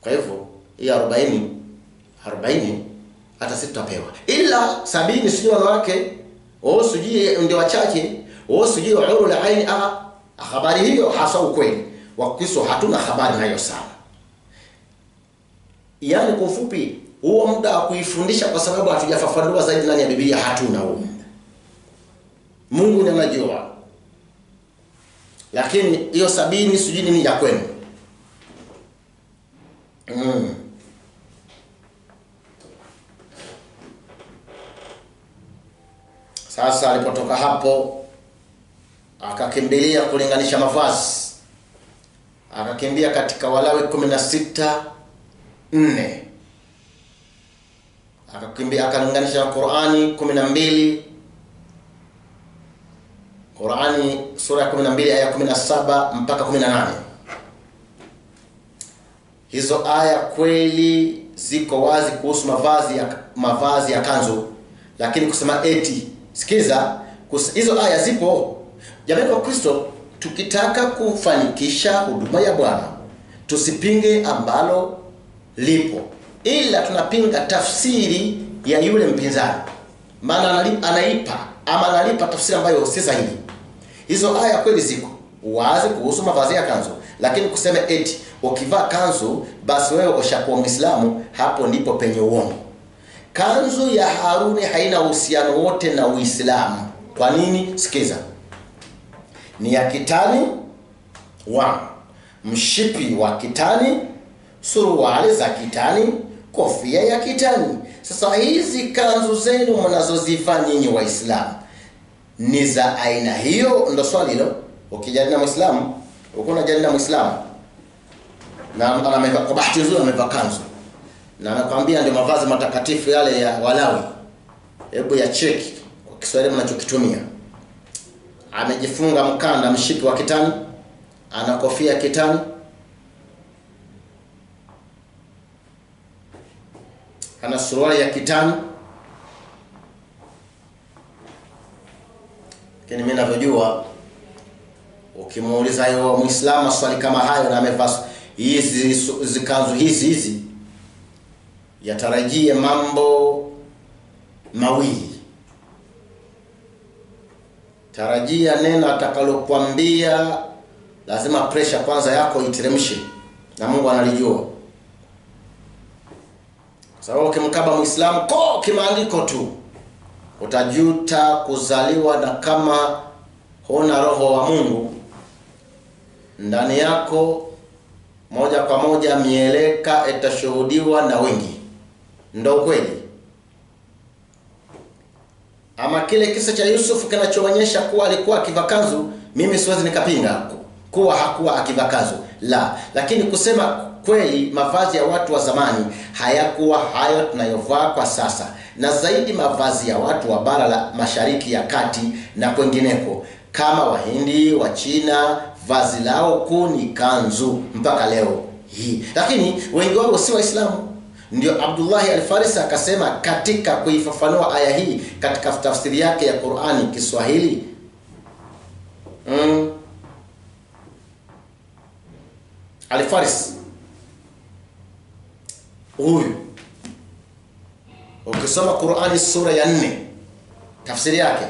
Kwa hivyo hii 40 hata sisi tutapewa, ila 70 sio wanawake au sijui ndio wachache au sijui urul ain. Habari hiyo hasa ukweli Wakristo hatuna habari nayo sana. Yaani kwa ufupi, huo muda wa kuifundisha kwa sababu hatujafafanua zaidi ndani ya Biblia hatuna huo. Mungu ndiye anajua. Lakini hiyo 70 sijui nini ya kwenu. Sasa alipotoka hapo akakimbilia kulinganisha mavazi. Akakimbia katika Walawi 16:4. Akakimbia akalinganisha Qur'ani 12. Qur'ani sura ya 12 aya 17 mpaka 18. Hizo aya kweli ziko wazi kuhusu mavazi ya kanzu, lakini kusema eti sikiza, hizo aya zipo. Jamani wa Kristo, tukitaka kufanikisha huduma ya Bwana tusipinge ambalo lipo, ila tunapinga tafsiri ya yule mpinzani, maana analipa tafsiri ambayo si sahihi. Hizo aya kweli ziko wazi kuhusu mavazi ya kanzu, lakini kusema eti ukivaa kanzu basi wewe ushakuwa Muislamu, hapo ndipo penye uongo. Kanzu ya Haruni haina uhusiano wote na Uislamu. Kwa nini? Sikiza. ni ya kitani, mshipi wa kitani, suruali za kitani, kofia ya kitani. Sasa hizi kanzu zenu mnazozivaa nyinyi Waislamu ni za aina hiyo? Ndio swali hilo. Ukijadili na Muislamu, uko unajadili na Muislamu na amevaa, kwa bahati nzuri amevaa kanzu na anakuambia ndio mavazi matakatifu yale ya Walawi, hebu ya cheki kwa Kiswahili mnachokitumia. Amejifunga mkanda, mshipi wa kitani, ana kofia ya kitani, ana suruali ya kitani. Lakini mimi ninavyojua, ukimuuliza yeye Muislamu swali kama hayo na amevaa hizi kanzu hizi, yatarajie mambo mawili. Tarajia neno atakalokuambia, lazima pressure kwanza yako iteremshe, na Mungu analijua. Sababu ukimkaba Muislamu kwa kimaandiko tu, utajuta kuzaliwa, na kama huna roho wa Mungu ndani yako, moja kwa moja mieleka itashuhudiwa na wengi. Ndio kweli. Ama kile kisa cha Yusuf kinachoonyesha kuwa alikuwa akivaa kanzu, mimi siwezi nikapinga kuwa hakuwa akivaa kanzu, la. Lakini kusema kweli, mavazi ya watu wa zamani hayakuwa hayo tunayovaa kwa sasa, na zaidi mavazi ya watu wa bara la Mashariki ya Kati na kwengineko kama Wahindi, wa China, vazi lao kuu ni kanzu mpaka leo hii. Lakini wengi wao si Waislamu. Ndio Abdullah al-Farisi akasema katika kuifafanua aya hii katika tafsiri yake ya Qur'ani Kiswahili, al-Farisi huyu, ukisoma Qur'ani sura ya 4 tafsiri yake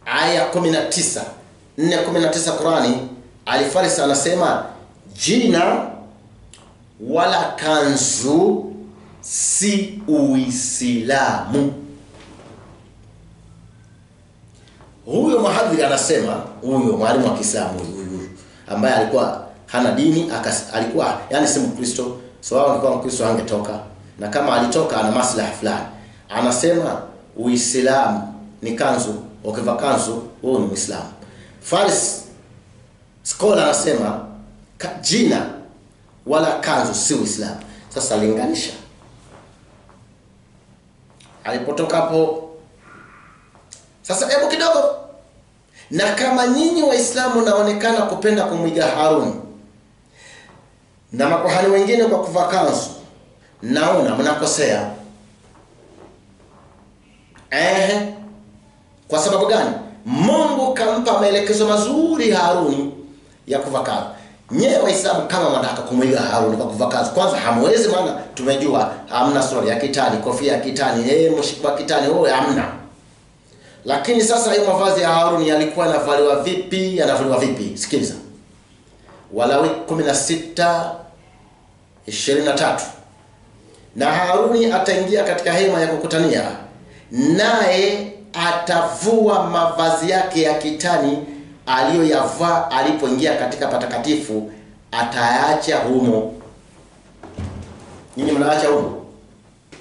aya 19 Qur'ani, al-Farisi anasema jina wala kanzu si Uislamu. Huyo mhadhiri anasema, huyo mwalimu wa Kiislamu huyu ambaye alikuwa hana dini, alikuwa yani si Mkristo, sababu alikuwa Mkristo angetoka, na kama alitoka ana maslaha fulani. Anasema Uislamu ni kanzu, ukivaa kanzu wewe ni Muislamu. Faris scholar anasema jina wala kanzu si Uislamu. Sasa linganisha. Alipotoka hapo, sasa hebu kidogo, na kama nyinyi Waislamu naonekana kupenda kumwiga Harun na makuhani wengine kwa kuvaa kanzu, naona mnakosea. Kwa sababu gani? Mungu kampa maelekezo mazuri Haruni ya kuvaa kanzu. Nyewe Waislamu kama mnataka kumwiga Haruni kwa kuvaa kanzu, kwanza hamwezi, maana tumejua hamna sura ya kitani, kofia ya kitani, mshipi wa kitani, hamna. Lakini sasa hiyo mavazi ya Haruni yalikuwa yanavaliwa vipi? Yanavaliwa vipi? Sikiliza. Walawi 16:23. Na Haruni ataingia katika hema ya kukutania, naye atavua mavazi yake ya kitani aliyoyavaa alipoingia katika patakatifu, ataacha humo. Ninyi mnaacha humo?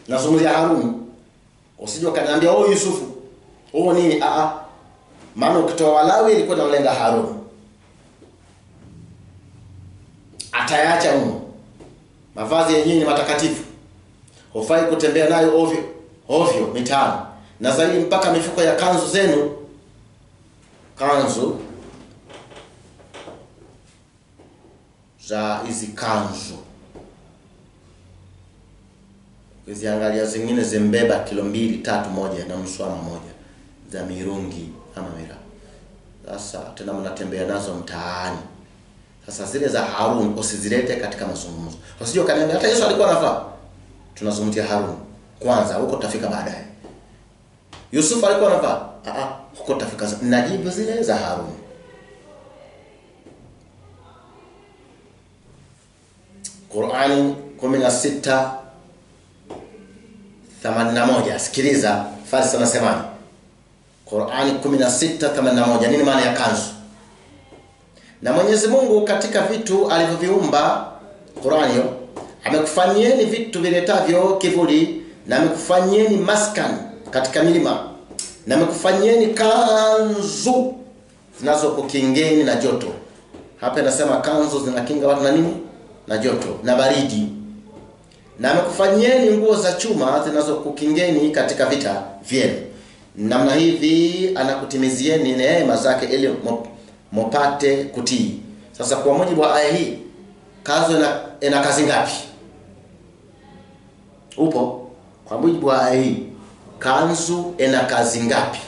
Nazungumzia Haruni. Usije kaniambia Yusufu. Nini? Maana ukitoa Walawi ilikuwa inamlenga Haruni. Ataacha humo. Mavazi yenyewe ni matakatifu. Hufai kutembea nayo ovyo mitaani. Na zaidi mpaka mifuko ya kanzu zenu, kanzu za hizi kanzu, ukiziangalia zingine zembeba kilo 2, 3, 1 na nusu ama 1 za mirungi ama mira. Sasa tena mnatembea nazo mtaani. Sasa zile za Harun usizilete katika mazungumzo. Usije kaniambia hata Yesu alikuwa anavaa. Tunazungumzia Harun kwanza, huko tutafika baadaye. Yusuf alikuwa anavaa? Huko tutafika. Najibu zile za Harun. Qur'ani 16:81. Sikiliza, Farisi anasemaje? Qur'ani 16:81. Nini maana ya kanzu? Na Mwenyezi Mungu katika vitu alivyoviumba, Qur'ani, amekufanyieni vitu viletavyo kivuli, na amekufanyieni maskani katika milima, na amekufanyieni kanzu zinazokukingeni na joto. Hapa inasema kanzu zinakinga watu na nini? Na joto na baridi. Na amekufanyieni nguo za chuma zinazokukingeni katika vita vyenu. Namna hivi anakutimizieni neema zake ili mpate kutii. Sasa kwa mujibu wa aya hii, kanzu ina kazi ngapi? Upo? Kwa mujibu wa aya hii, kanzu ina kazi ngapi?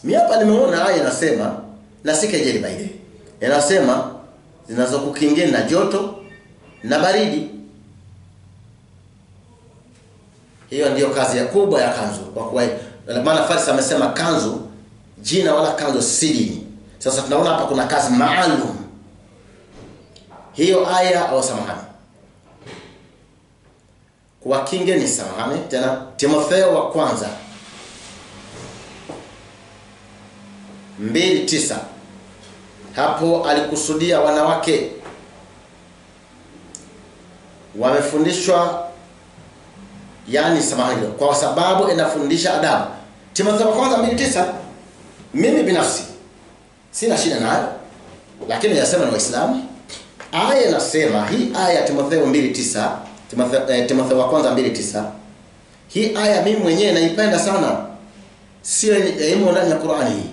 Mimi hapa nimeona aya inasema, na sikejeli baide, inasema zinazokukingeni na joto na baridi. Hiyo ndiyo kazi ya kubwa ya kanzu. Kwa kuwa maana Farisi amesema kanzu jina, wala kanzu si dini. Sasa tunaona hapa kuna kazi maalum. Hiyo aya au samahani, kuwakingeni, samahani tena, Timotheo wa kwanza 2:9. Hapo alikusudia wanawake wamefundishwa, yani samahani, kwa sababu inafundisha adabu. Timotheo wa kwanza 2:9, mimi binafsi sina shida nayo, lakini yasema na Waislamu. Aya inasema, hii aya Timotheo 2:9, Timotheo wa kwanza 2:9. Hii aya mimi mwenyewe naipenda sana. Sio imo ndani ya Qur'ani hii,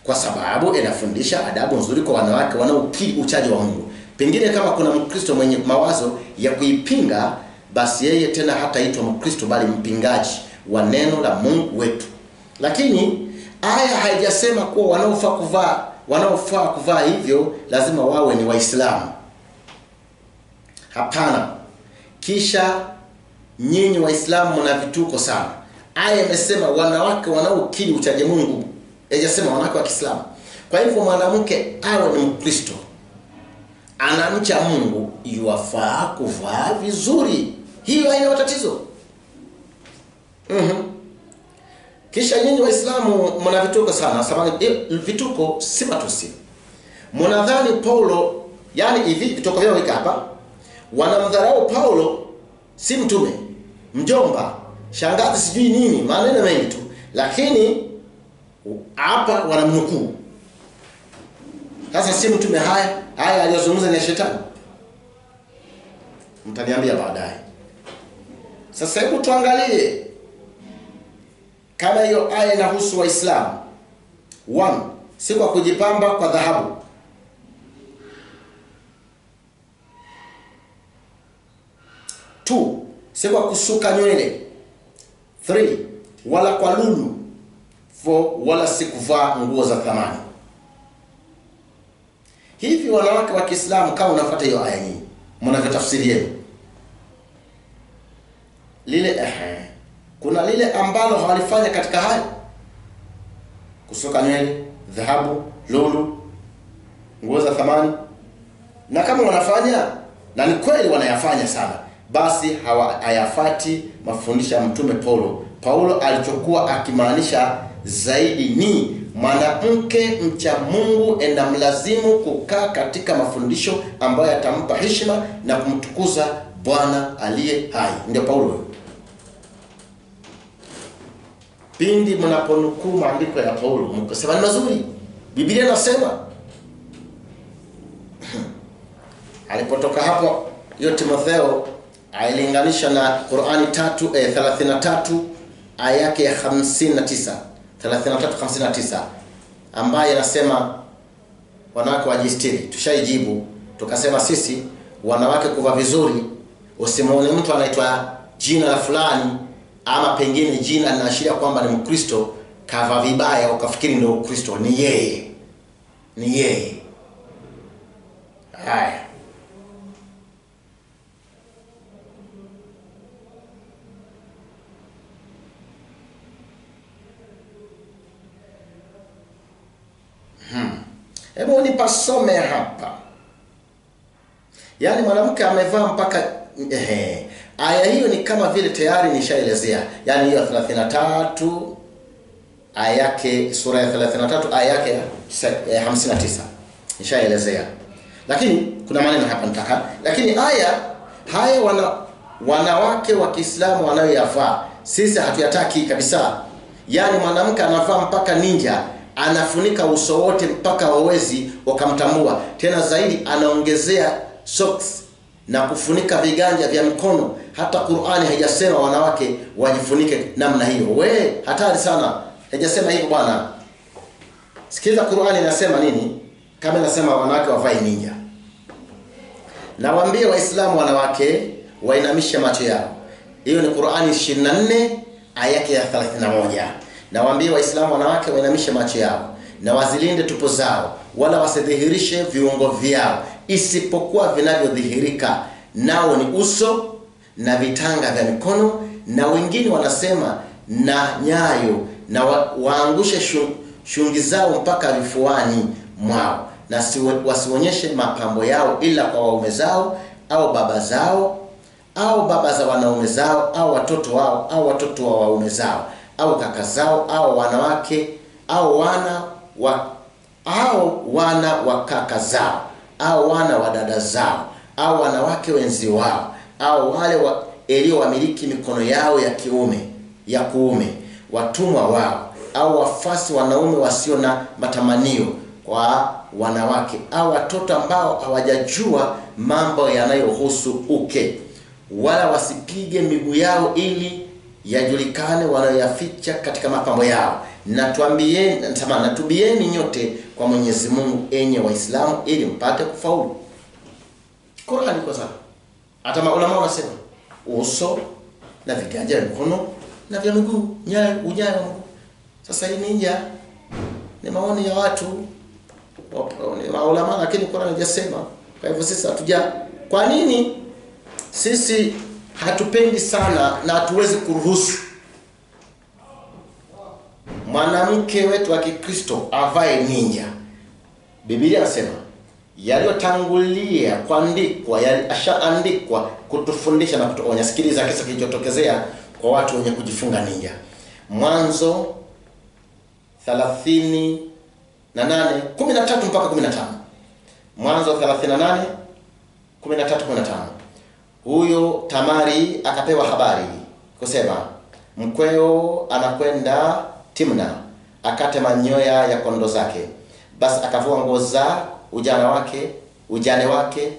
kwa sababu inafundisha adabu nzuri kwa wanawake wanaokiri uchaji wa Mungu. Pengine kama kuna Mkristo mwenye mawazo ya kuipinga, basi yeye tena hataitwa Mkristo bali mpingaji wa neno la Mungu wetu. Lakini aya haijasema kuwa wanaofaa kuvaa hivyo lazima wawe ni Waislamu. Hapana. Kisha nyinyi Waislamu mna vituko sana. Aya imesema wanawake wanaokiri uchaji Mungu. Haijasema wanawake wa Kiislamu. Kwa hivyo mwanamke awe ni Mkristo, anamcha Mungu, yuwafaa kuvaa vizuri. Hiyo haina tatizo. Kisha nyinyi Waislamu mna vituko sana. Sababu vituko si matusi. Mnadhani Paulo, yani hivi vituko vyao wika hapa, wanamdharau Paulo si mtume, mjomba, shangazi, sijui nini, maneno mengi tu. Lakini hapa wanamnukuu. Sasa si mtume, haya aliyozungumza ni shetani. Mtaniambia baadaye. Sasa hebu tuangalie kama hiyo aya inahusu Waislamu. 1. Si kwa kujipamba kwa dhahabu. 2. Si kwa kusuka nywele. 3. Wala kwa lulu. 4. Wala si kuvaa nguo za thamani. Hivi wanawake wa Kiislamu, kama unafuata hiyo aya nyingi, mnavyotafsiri yenu lile kuna lile ambalo hawalifanya katika hayo: kusuka nywele, dhahabu, lulu, nguo za thamani. Na kama wanafanya, na ni kweli wanayafanya sana, basi hayafati mafundisho ya mtume Paulo. Paulo alichokuwa akimaanisha zaidi ni mwanamke mcha Mungu mlazimu kukaa katika mafundisho ambayo yatampa heshima na kumtukuza Bwana aliye hai. Ndio Paulo. Pindi mnaponukuu maandiko ya Paulo, mkasema ni mazuri, Biblia inasema. Alipotoka hapo, hiyo Timotheo ailinganisha na Qur'ani 33 aya yake ya 59, 33:59, ambaye inasema wanawake wajistiri. Tushaijibu tukasema sisi wanawake kuvaa vizuri, usimuone mtu anaitwa jina la fulani ama pengine jina linaashiria kwamba ni Mkristo, kavaa vibaya ukafikiri ndio Ukristo. Ni yeye. Haya. Hebu nipasome hapa. Yaani mwanamke amevaa mpaka aya hiyo ni kama vile tayari nishaelezea. Yaani hiyo 33 aya yake, sura ya 33 aya yake ya 59. Nishaelezea. Lakini kuna maneno hapa nitaka. Lakini haya wanawake wa Kiislamu wanayoyafaa sisi hatuyataki kabisa. Yaani mwanamke anavaa mpaka ninja, anafunika uso wote mpaka wawezi wakamtambua. Tena zaidi anaongezea socks na kufunika viganja vya mkono. Hata Qur'ani haijasema wanawake wajifunike namna hiyo. Hatari sana. Haijasema hivyo bwana. Sikiza Qur'ani inasema nini? Kama inasema wanawake wavae ninja. Nawaambie Waislamu wanawake wainamishe macho yao. Hiyo ni Qur'ani 24 aya yake ya 31. Nawaambie Waislamu wanawake wainamishe macho yao na wazilinde tupo zao, wala wasidhihirishe viungo vyao isipokuwa vinavyodhihirika, nao ni uso na vitanga vya mikono, na wengine wanasema na nyayo, na waangushe shungi zao mpaka vifuani mwao, na wasionyeshe mapambo yao ila kwa waume zao au baba zao au baba za wanaume zao au watoto wao au watoto wa waume zao au kaka zao au wanawake au wana wa kaka zao au wana wa dada zao au wanawake wenzi wao au wale waliowamiliki mikono yao ya kuume, watumwa wao au wafasi wanaume wasio na matamanio kwa wanawake au watoto ambao hawajajua mambo yanayohusu uke, wala wasipige miguu yao ili yajulikane wanayoyaficha katika mapambo yao. Natubieni nyote kwa Mwenyezi Mungu enye Waislamu ili mpate kufaulu. Qur'ani kwa sababu hata maulama wanasema uso na viganja vya mkono na vya miguu, nyayo. Sasa hii ninja ni maoni ya watu ni maulama, lakini Qur'ani hajasema. Kwa hivyo sisi kwa nini sisi hatupendi sana na hatuwezi kuruhusu mwanamke wetu wa Kikristo avae ninja? Biblia inasema yaliyotangulia kuandikwa, yalishaandikwa kutufundisha na kutuonya. Sikiliza kisa kilichotokezea kwa watu wenye kujifunga ninja. Mwanzo 38:13 mpaka 15. Mwanzo 38:13-15. Huyo Tamari akapewa habari kusema mkweo anakwenda Timna akate manyoya ya kondo zake. Basi akavua nguo za ujane wake,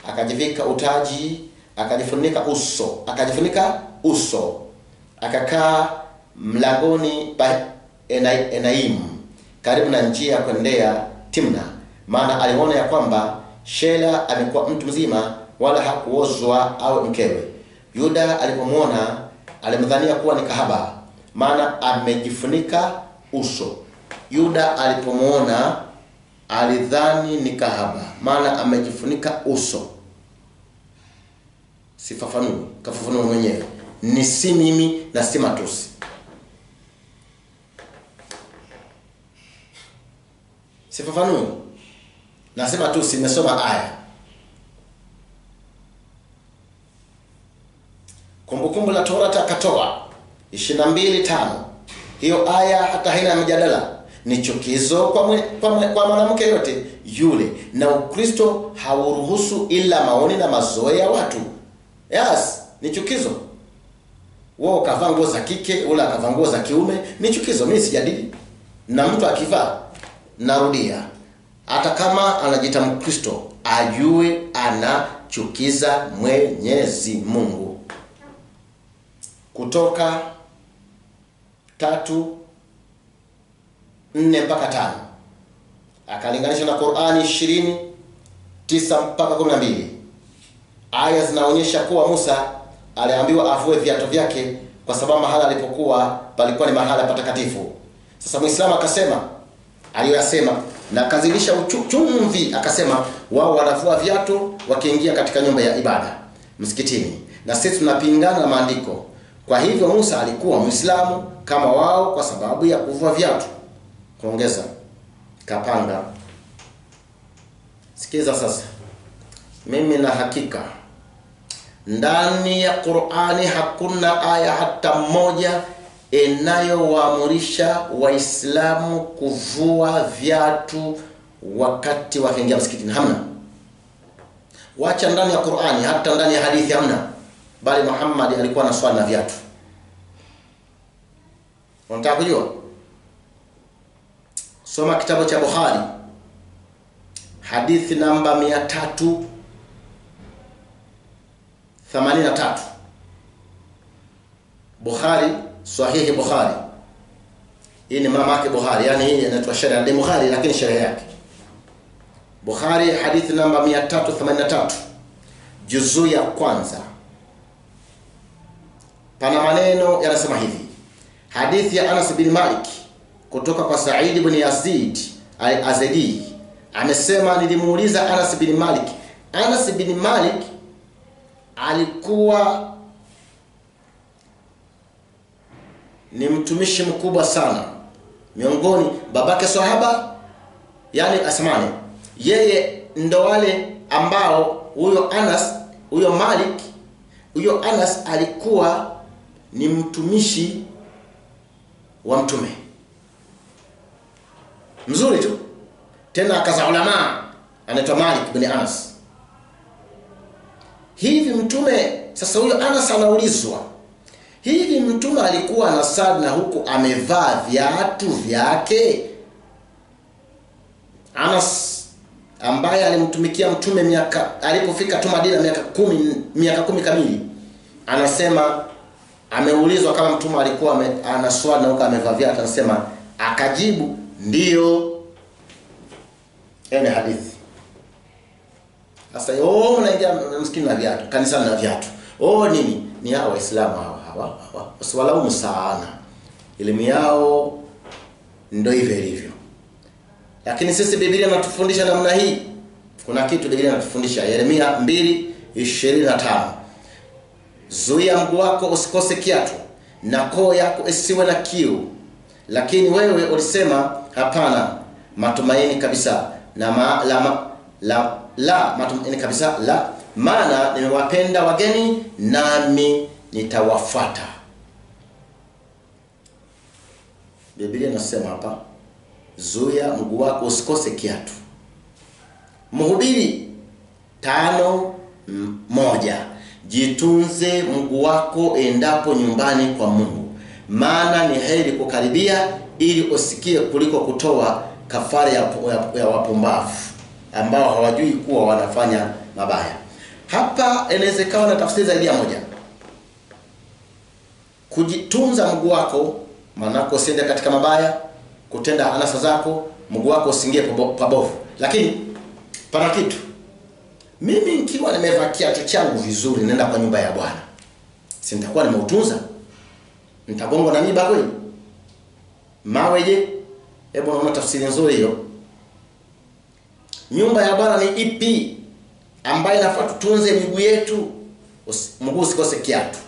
akajivika utaji, akajifunika uso, akakaa mlangoni pa Enaim karibu na njia ya kwendea Timna, maana aliona ya kwamba Shela amekuwa mtu mzima wala hakuozwa au mkewe. Yuda alipomwona alimdhania kuwa ni kahaba, maana amejifunika uso. Yuda alipomwona alidhani ni kahaba, maana amejifunika uso. Kafafanua mwenyewe. Ni si mimi na si matusi. Sifafanui. Nasema tu simesoma aya. Kumbukumbu la Torati akatoa 22:5. Hiyo aya hata haina mjadala. Ni chukizo kwa mwanamke yote yule, na Ukristo hauruhusu ila maoni na mazoea ya watu. Yes, ni chukizo. Wao kavaa nguo za kike, ula kavaa nguo za kiume, ni chukizo. Mimi sijadili. Na mtu akivaa, narudia, hata kama anajiita Mkristo, ajue anachukiza Mwenyezi Mungu. Kutoka 3:4-5. Akalinganisha na Qur'ani 20:9-12. Aya zinaonyesha kuwa Musa aliambiwa avue viatu vyake kwa sababu mahali alipokuwa palikuwa ni mahali patakatifu. Sasa Muislamu akasema aliyoyasema na kazilisha uchumvi, akasema wao wanavua viatu wakiingia katika nyumba ya ibada msikitini, na sisi tunapingana na maandiko. Kwa hivyo Musa alikuwa Muislamu kama wao kwa sababu ya kuvua viatu. Kuongeza kapanga. Sikiza sasa. Mimi na hakika ndani ya Qur'ani hakuna aya hata moja inayowaamurisha Waislamu kuvua viatu wakati wakiingia msikitini, hamna. Wacha ndani ya Qur'ani, hata ndani ya hadithi hamna. Bali Muhammad alikuwa anaswali na viatu. Unataka kujua? Soma kitabu cha Bukhari, hadithi namba 383. Bukhari, sahihi Bukhari. Hii ni mama yake Bukhari, yani hii inaitwa Sharh al-Bukhari lakini sharh yake. Bukhari hadithi namba 383, juzu ya kwanza. Pana maneno yanasema hivi. Hadithi ya Anas bin Malik kutoka kwa Sa'id ibn Yazid al-Azdi. Amesema nilimuuliza Anas bin Malik. Anas bin Malik alikuwa ni mtumishi mkubwa sana miongoni babake sahaba, yani asamani yeye ndo wale ambao huyo Anas alikuwa ni mtumishi wa mtume mzuri tu, tena akaza ulama, anaitwa Malik bin Anas. Hivi mtume, sasa huyo Anas anaulizwa, hivi mtume alikuwa anasali na huku amevaa viatu vyake? Anas ambaye alimtumikia mtume alipofika tu Madina miaka 10 kamili, anasema ameulizwa kama mtume alikuwa anaswali na huku amevaa viatu, anasema akajibu ndio. Ene hadithi. Sasa unaingia msikini na viatu, kanisa na viatu. Nini? Ni hao Waislamu hawa. Usiwalaumu sana. Elimu yao ndio hivyo. Lakini sisi Biblia inatufundisha namna hii. Kuna kitu Biblia inatufundisha. Yeremia 2:25. Zuia mguu wako usikose kiatu, na koo yako isiwe na kiu. Lakini wewe ulisema hapana, matumaini kabisa. Matumaini kabisa la, maana nimewapenda wageni nami nitawafuata. Biblia inasema hapa, zuia mguu wako usikose kiatu. Mhubiri 5:1, jitunze mguu wako endapo nyumbani kwa Mungu, maana ni heri kukaribia ili usikie kuliko kutoa kafara ya wapumbavu ambao hawajui kuwa wanafanya mabaya. Hapa inawezekana na tafsiri zaidi ya moja. Kujitunza mguu wako, maana usiende katika mabaya, kutenda anasa zako, mguu wako usiingie pabovu. Lakini pana kitu, mimi nikiwa nimevaa kiatu changu vizuri nenda kwa nyumba ya Bwana, si nitakuwa nimeutunza? Nitagongwa na miba kweli? Mawe je? Hebu naona tafsiri nzuri hiyo. Nyumba ya Bwana ni ipi ambayo inafaa tutunze miguu yetu? Mguu usikose kiatu.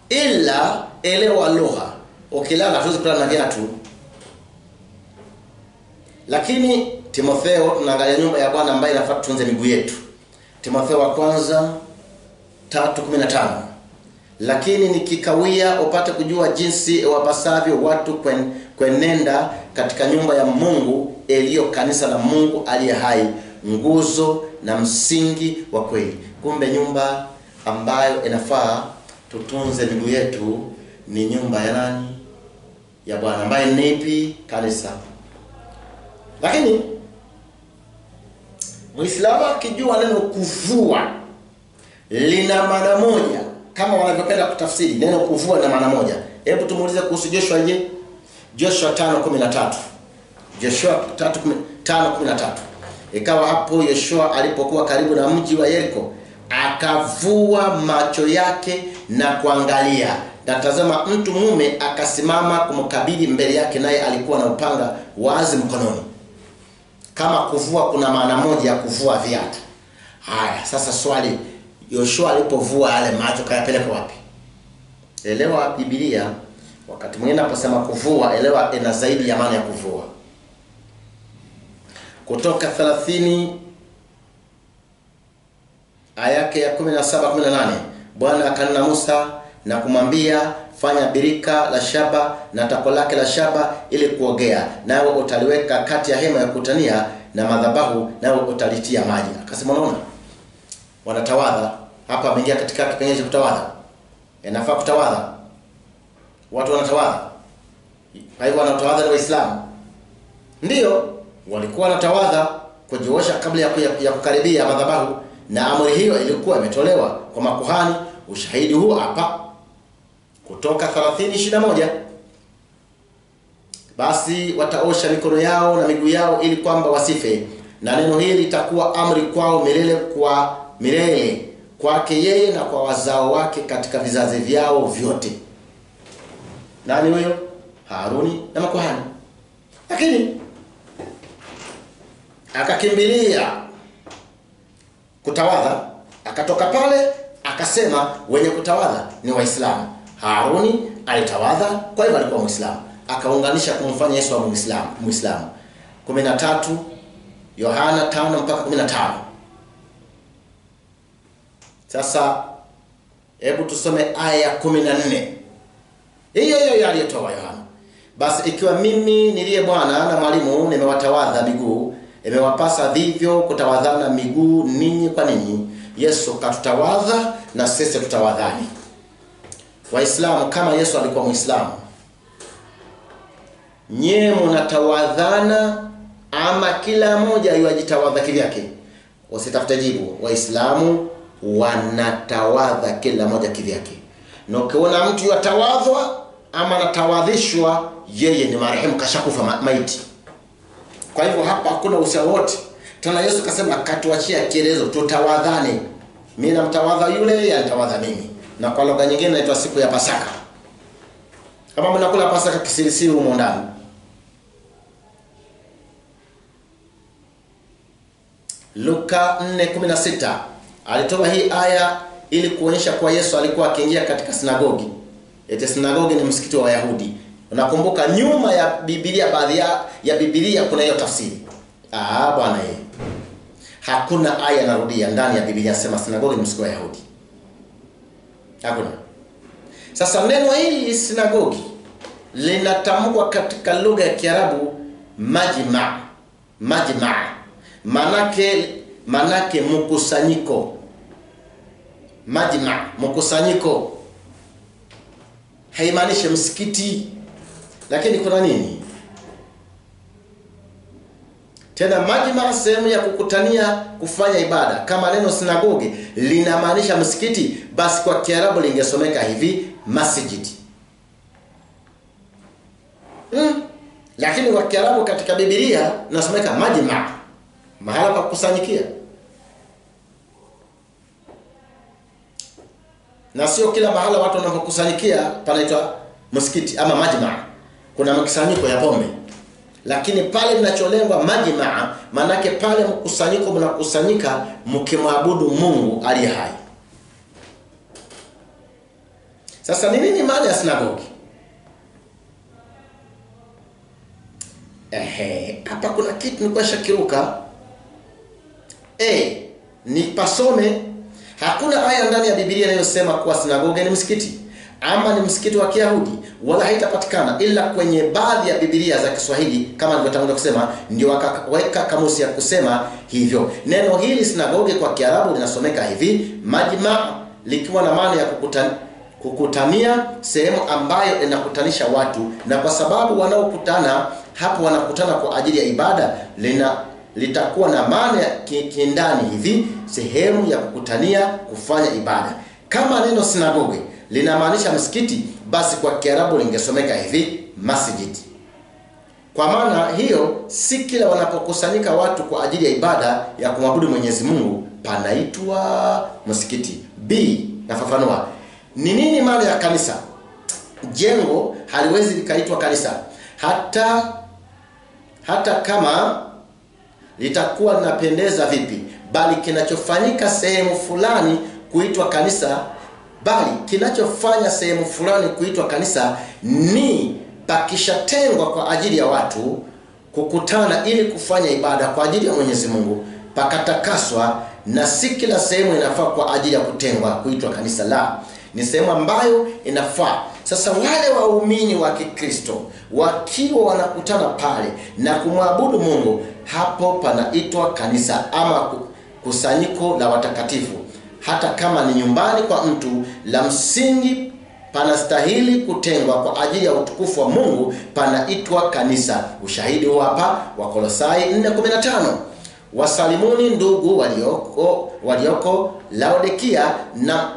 Ila elewa lugha. Ukilala tuwezi kulala na viatu. Lakini Timotheo, tunaangalia nyumba ya Bwana ambayo inafaa tutunze miguu yetu. Timotheo wa kwanza 3:15. Lakini nikikawia upate kujua jinsi wapasavyo watu kwenenda katika nyumba ya Mungu iliyo kanisa la Mungu aliye hai, nguzo na msingi wa kweli. Kumbe nyumba ambayo inafaa tutunze miguu yetu ni nyumba ya nani? Ya Bwana, ambaye ni ipi? Kanisa. Lakini Muislamu akijua neno kuvua lina maana moja, kama wanavyopenda kutafsiri neno kuvua na maana moja. Hebu tumuulize kuhusu Joshua je? Joshua 5:13. Joshua 5:13. Ikawa hapo Yoshua alipokuwa karibu na mji wa Yeriko, akavua macho yake na kuangalia, na tazama mtu mume akasimama kumkabili mbele yake, naye alikuwa na upanga wazi mkononi. Kama kuvua kuna maana moja ya kuvua viatu. Haya, sasa swali, Yoshua alipovua yale macho kayapeleka wapi? Elewa Biblia wakati mwingine anaposema kuvua, elewa ina zaidi ya maana ya kuvua. Kutoka 30 aya yake ya 17-18, Bwana akanena Musa na kumwambia, fanya birika la shaba na tako lake la shaba ili kuogea, nawe utaliweka kati ya hema ya kutania na madhabahu nayo utalitia maji. Akasema unaona, wanatawadha hapa, ameingia katika kipengele cha kutawadha. Inafaa kutawadha, watu wanatawadha. Kwa hivyo wanatawadha ni Waislamu. Ndio walikuwa wanatawadha kujiosha kabla ya kukaribia madhabahu, na amri hiyo ilikuwa imetolewa kwa makuhani. Ushahidi huu hapa Kutoka 30:21. Basi wataosha mikono yao na miguu yao ili kwamba wasife, na neno hili litakuwa amri kwao milele kwa milele, kwake yeye na kwa wazao wake katika vizazi vyao vyote. Nani huyo? Haruni na makuhani. Lakini akakimbilia kutawadha, akatoka pale akasema wenye kutawadha ni Waislamu. Haruni alitawadha, kwa hivyo alikuwa Muislamu. Akaunganisha kumfanya Yesu wa Muislamu. 13 Yohana 5-15. Sasa hebu tusome aya ya 14. Hiyo aliyotoa Yohana. Basi ikiwa mimi niliye Bwana na mwalimu nimewatawadha miguu, imewapasa vivyo kutawadhana miguu ninyi kwa ninyi. Yesu katutawadha na sisi tutawadhani. Waislamu, kama Yesu alikuwa Muislamu, nyie mnatawadhana ama kila mmoja yajitawadha kivyake? Usitafute jibu. Waislamu wanatawadha kila mmoja kivyake. Na ukiona mtu yatawadhwa ama anatawadhishwa, yeye ni marehemu, kashakufa maiti. Kwa hivyo hapa hakuna uhusiano wote. Tena Yesu kasema katuachia kielezo, tutawadhane. Mimi namtawadha yule, yeye anatawadha mimi. Na kwa lugha nyingine inaitwa siku ya Pasaka. Kama mnakula Pasaka kisirisiri humo ndani. Luka 4:16 alitoa hii aya ili kuonyesha kwa Yesu alikuwa akiingia katika sinagogi. Ete sinagogi ni msikiti wa Wayahudi. Unakumbuka nyuma ya Biblia, baadhi ya Biblia kuna hiyo tafsiri. Bwana yeye. Hakuna aya narudia ndani ya Biblia sema sinagogi ni msikiti wa Wayahudi. Hakuna. Sasa neno hili sinagogi linatamkwa katika lugha ya Kiarabu majma. Manake mkusanyiko. Majma, mkusanyiko. Haimaanishi msikiti. Lakini kuna nini? Tena majma, sehemu ya kukutania kufanya ibada. Kama neno sinagogi linamaanisha msikiti, basi kwa Kiarabu lingesomeka hivi masjid. Lakini kwa Kiarabu katika Biblia nasomeka majma, mahala pa kukusanyikia. Na sio kila mahala watu wanapokusanyikia panaitwa msikiti ama majma. Kuna mkusanyiko ya pombe. Lakini pale linacholengwa majma, manake pale mkusanyiko mnakusanyika mkimwabudu Mungu aliye hai. Sasa ni nini maana ya sinagogi? Hapa kuna kitu nilikuwa shakiruka. Ni pasome. Hakuna aya ndani ya Biblia inayosema kuwa sinagogi ni msikiti ama ni msikiti wa Kiyahudi, wala haitapatikana ila kwenye baadhi ya Biblia za Kiswahili, kama nilivyotangulia kusema, ndio wakaweka kamusi ya kusema hivyo. Neno hili sinagogi kwa Kiarabu linasomeka hivi majma, likiwa na maana ya kukutania, sehemu ambayo inakutanisha watu, na kwa sababu wanaokutana hapo wanakutana kwa ajili ya ibada, litakuwa na maana ya kindani hivi, sehemu ya kukutania kufanya ibada. Kama neno sinagogi linamaanisha msikiti, basi kwa Kiarabu lingesomeka hivi masjid. Kwa maana hiyo, si kila wanapokusanyika watu kwa ajili ya ibada ya kumwabudu Mwenyezi Mungu panaitwa msikiti. B, nafafanua. Ni nini maana ya kanisa? Jengo haliwezi likaitwa kanisa hata kama litakuwa linapendeza vipi, bali kinachofanyika sehemu fulani kuitwa kanisa, kinachofanya sehemu fulani kuitwa kanisa ni pakishatengwa kwa ajili ya watu kukutana ili kufanya ibada kwa ajili ya Mwenyezi Mungu, pakatakaswa, na si kila sehemu inafaa kwa ajili ya kutengwa kuitwa kanisa. La, ni sehemu ambayo inafaa. Sasa wale waumini wa Kikristo wakiwa wanakutana pale na kumwabudu Mungu, hapo panaitwa kanisa ama kusanyiko la watakatifu. Hata kama ni nyumbani kwa mtu, la msingi panastahili kutengwa kwa ajili ya utukufu wa Mungu, panaitwa kanisa. Ushahidi huu hapa wa Kolosai 4:15. Wasalimuni ndugu walioko Laodikia na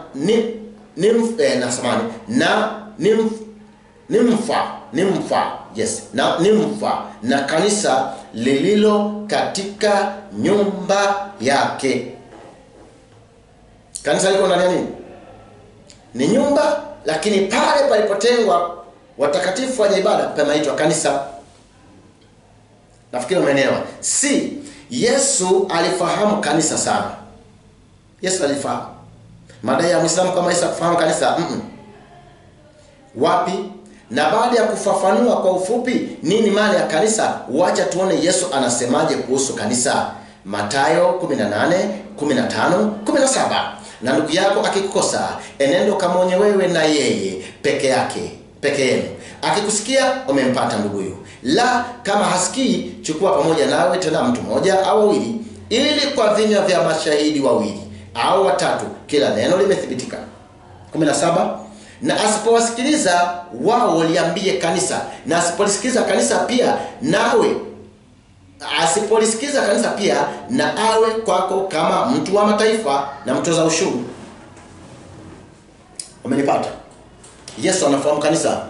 Nimfa na kanisa lililo katika nyumba yake. Kanisa liko ndani ya nini? Ni nyumba, lakini pale palipotengwa watakatifu wa ibada panaitwa kanisa. Nafikiri umeelewa. Yesu alifahamu kanisa sana. Yesu alifahamu. Madai ya Muislamu kama Yesu kufahamu kanisa, wapi? Na baada ya kufafanua kwa ufupi nini maana ya kanisa, wacha tuone Yesu anasemaje kuhusu kanisa. Mathayo 18:15-17. Na ndugu yako akikukosa, enendo kamonye wewe na yeye peke yenu. Akikusikia, umempata nduguyo. La, kama hasikii, chukua pamoja nawe tena mtu mmoja au wawili, ili kwa vinywa vya mashahidi wawili au watatu kila neno limethibitika. 17. Na asipowasikiliza wao, liambie kanisa. Na asipolisikiza kanisa pia na awe kwako kama mtu wa mataifa na mtoza ushuru. Umenipata? Yesu anafahamu kanisa.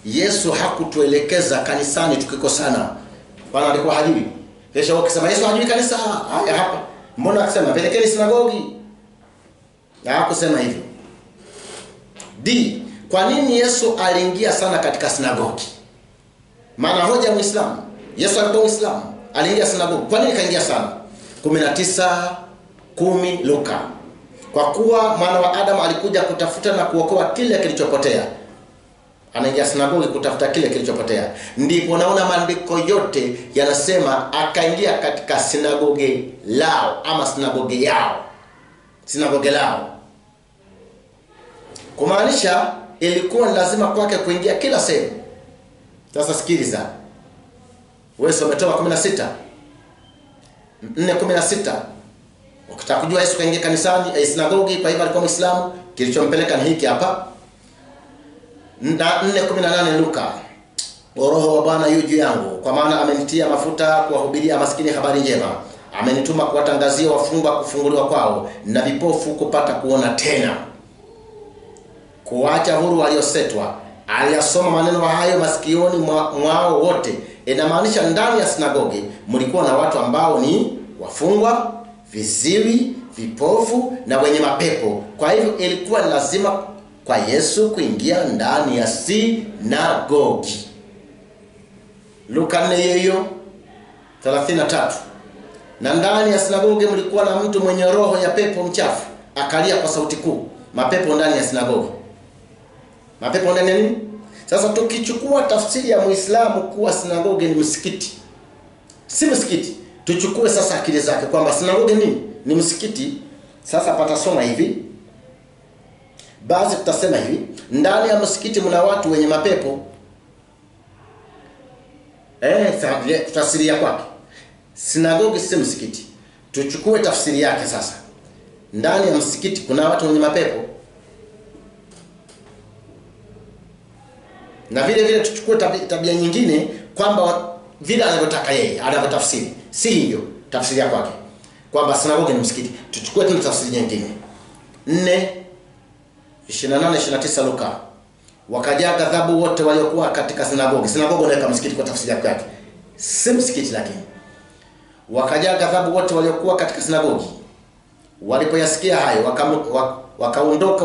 Yesu hakutuelekeza kanisani tukikosana. Bwana alikuwa hajui. Kesho wakisema Yesu hajui kanisa, haya hapa. Mbona akisema pelekeni sinagogi? Hakusema hivyo. Kwa nini Yesu aliingia sana katika sinagogi? Maana hoja ya Muislamu, Yesu alikuwa Muislamu, aliingia sinagogi. Kwa nini kaingia sana? 19:10 Luka. Kwa kuwa mwana wa Adamu alikuja kutafuta na kuokoa kile kilichopotea. Anaingia sinagogi kutafuta kile kilichopotea. Ndipo naona maandiko yote yanasema akaingia katika sinagogi lao ama sinagogi yao. Sinagogi lao. Kumaanisha ilikuwa lazima kwake kuingia kila sehemu. Sasa sikiliza. Wewe umetoa 4:16. Ukitaka kujua Yesu kaingia kanisani, sinagogi, kwa hivyo alikuwa Muislamu, kilichompeleka ni hiki hapa. 4:18 Luka. Roho wa Bwana yu juu yangu, kwa maana amenitia mafuta kuwahubiria maskini habari njema. Amenituma kuwatangazia wafungwa kufunguliwa kwao, na vipofu kupata kuona tena, kuacha huru waliosetwa. Aliyasoma maneno hayo masikioni mwao wote. Inamaanisha ndani ya sinagogi mlikuwa na watu ambao ni wafungwa, viziwi, vipofu na wenye mapepo. Kwa hivyo ilikuwa lazima kwa Yesu kuingia ndani ya sinagogi. Luka 4:33. Na ndani ya sinagogi mlikuwa na mtu mwenye roho ya pepo mchafu, akalia kwa sauti kuu. Mapepo ndani ya sinagogi. Mapepo ndani ya nini? Sasa tukichukua tafsiri ya Muislamu kuwa sinagogi ni msikiti, si msikiti, tuchukue sasa akili zake kwamba sinagogi ni msikiti. Sasa patasoma hivi. Basi tutasema hivi, ndani ya msikiti mna watu wenye mapepo. Tafsiri ya kwake. Sinagogi si msikiti. Tuchukue tafsiri yake sasa. Ndani ya msikiti kuna watu wenye mapepo. Na vile tuchukue tabia nyingine kwamba vile anavyotaka yeye, anavyotafsiri. Si hivyo tafsiri ya kwake. Kwamba sinagogi ni msikiti. Tuchukue tena tafsiri nyingine. 4:28-29 Luka. Wakajaa ghadhabu wote waliokuwa katika sinagogi. Sinagogi ndio msikiti kwa tafsiri yake. Si msikiti lakini. Wakajaa ghadhabu wote waliokuwa katika sinagogi. Walipoyasikia hayo, wakaondoka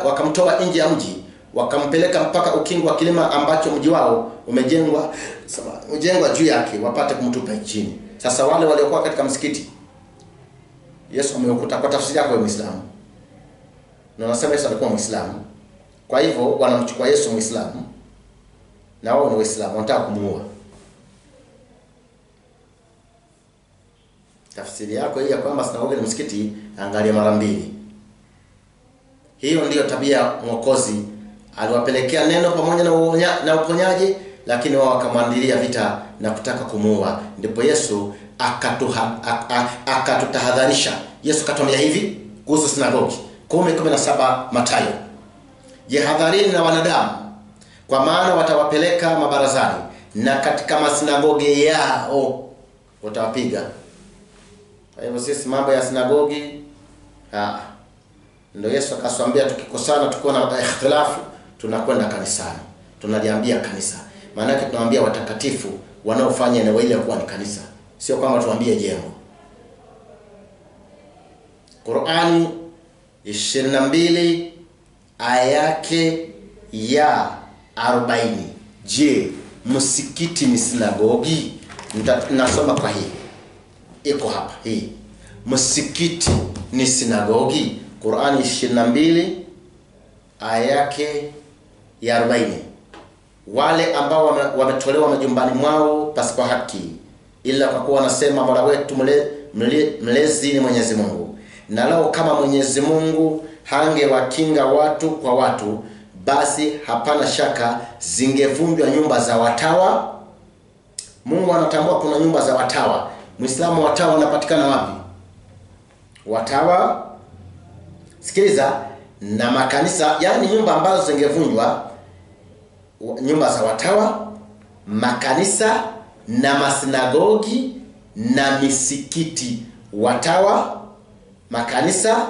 wakamtoa nje ya mji, wakampeleka mpaka ukingo wa kilima ambacho mji wao umejengwa juu yake, wapate kumtupa chini. Sasa wale waliokuwa katika msikiti, Yesu ameukuta kwa tafsiri yako ya Muislamu. Na wanasema Yesu alikuwa Muislamu. Kwa hivyo wanamchukua Yesu Muislamu na wao ni Waislamu, wanataka kumuua. Tafsiri yako hii ya kwamba sinagogi ni msikiti, angalia mara mbili. Hiyo ndiyo tabia Mwokozi. Aliwapelekea neno pamoja na uponyaji, lakini wao wakamwandilia vita na kutaka kumuua. Ndipo Yesu akatutahadharisha. Yesu akatuambia hivi kuhusu sinagogi. 10:17 Mathayo. Jihadharini na wanadamu, kwa maana watawapeleka mabarazani na katika masinagogi yao watawapiga. Kwa hivyo sisi mambo ya sinagogi ndio Yesu akaswambia tukikosana tukiwa na ikhtilafu tunakwenda kanisani. Tunaliambia kanisa. Maana yake tunawaambia watakatifu wanaofanya eneo ile kuwa ni kanisa. Sio kwamba tuambie jengo. Qur'ani 22 aya yake ya 40. Je, msikiti ni sinagogi? Nasoma kwa hii. Iko hapa hii. Msikiti ni sinagogi. Qur'ani 22 aya yake ya 40. Wale ambao wametolewa majumbani mwao pasipo haki, ila kwa kuwa wanasema Mola wetu mlezi ni Mwenyezi Mungu. Na lao kama Mwenyezi Mungu hangewakinga watu kwa watu, basi hapana shaka zingevunjwa nyumba za watawa. Mungu anatambua kuna nyumba za watawa. Muislamu watawa wanapatikana wapi? Watawa, sikiliza, na makanisa, yani nyumba ambazo zingevunjwa, nyumba za watawa, makanisa na masinagogi na misikiti. Watawa, makanisa,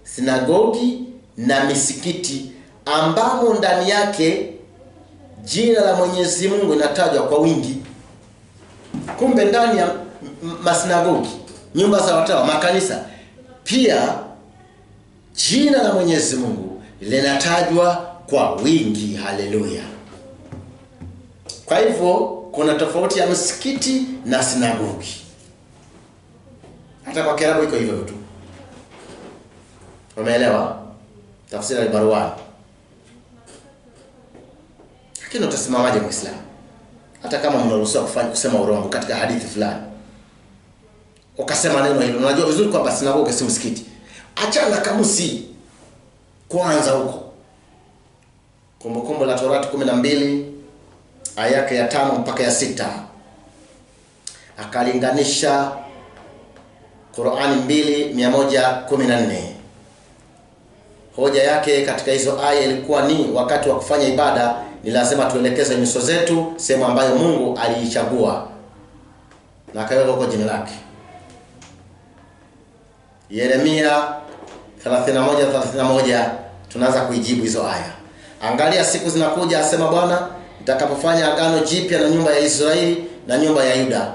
sinagogi na misikiti ambamo ndani yake jina la Mwenyezi Mungu linatajwa kwa wingi. Kumbe ndani ya masinagogi, nyumba za watawa, makanisa, pia jina la Mwenyezi Mungu linatajwa kwa wingi. Haleluya. Kwa hivyo kuna tofauti ya msikiti na sinagogi. Hata kwa Kiarabu iko hivyo tu. Umeelewa? Tafsiri al-Barwani. Lakini utasimamaje Muislamu? Hata kama mnaruhusiwa kusema urongo katika hadithi fulani, ukasema neno hilo, unajua vizuri kwamba sinagogi si msikiti. Achana kamusi kwanza huko. Kumbukumbu la Torati 12 aya yake ya 5 mpaka ya 6. Akalinganisha Qur'ani 2:114. Hoja yake katika hizo aya ilikuwa ni wakati wa kufanya ibada ni lazima tuelekeze nyuso zetu sehemu ambayo Mungu aliichagua na akaweka huko jina lake. Yeremia 31:31 tunaanza kuijibu hizo aya. Angalia siku zinakuja, asema Bwana, nitakapofanya agano jipya na nyumba ya Israeli na nyumba ya Yuda.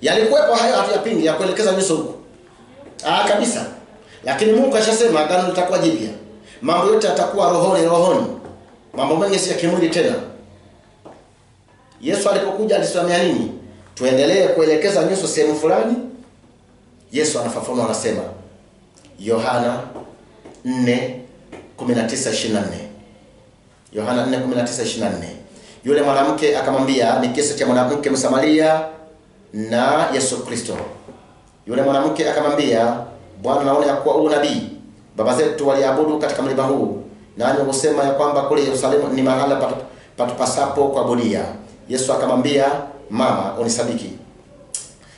Yalikuwepo hayo, hatuyapingi, ya kuelekeza nyuso huko. Kabisa. Lakini Mungu kashasema agano litakuwa jipya. Mambo yote yatakuwa rohoni. Mambo mengi si ya kimwili tena. Yesu alipokuja alisimamia nini? Tuendelee kuelekeza nyuso sehemu fulani. Yesu anafafanua, anasema Yohana 4:19-24. Yohana 4:19-24. Yule mwanamke akamwambia, ni kisa cha mwanamke Msamaria na Yesu Kristo. Yule mwanamke akamwambia, Bwana, naona ya kuwa u nabii. Baba zetu waliabudu katika mlima huu, nani husema ya kwamba kule Yerusalemu ni mahala patupasapo kuabudia. Yesu akamwambia, mama, unisadiki.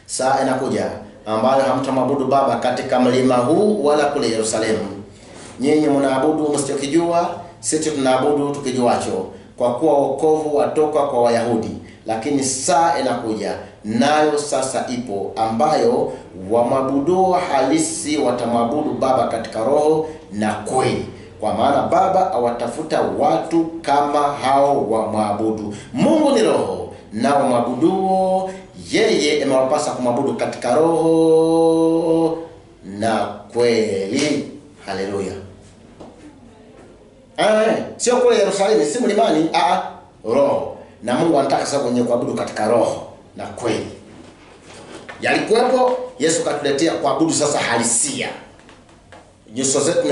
Saa inakuja ambayo hamtamwabudu Baba katika mlima huu wala kule Yerusalemu. Nyinyi mnaabudu msichokijua, sisi tunaabudu tukijuacho, kwa kuwa wokovu watoka kwa Wayahudi. Lakini saa inakuja, nayo sasa ipo, ambayo wamwabudu halisi watamwabudu Baba katika roho na kweli, kwa maana Baba awatafuta watu kama hao wamwabudu. Mungu ni roho, na wamwabudu yeye imewapasa kumwabudu katika roho na kweli. Haleluya. Sio kule Yerusalemu, si mlimani, roho. Na Mungu anataka sasa kwenye kuabudu katika roho na kweli. Yalikuwepo, Yesu katuletea kuabudu sasa halisia. Nyuso zetu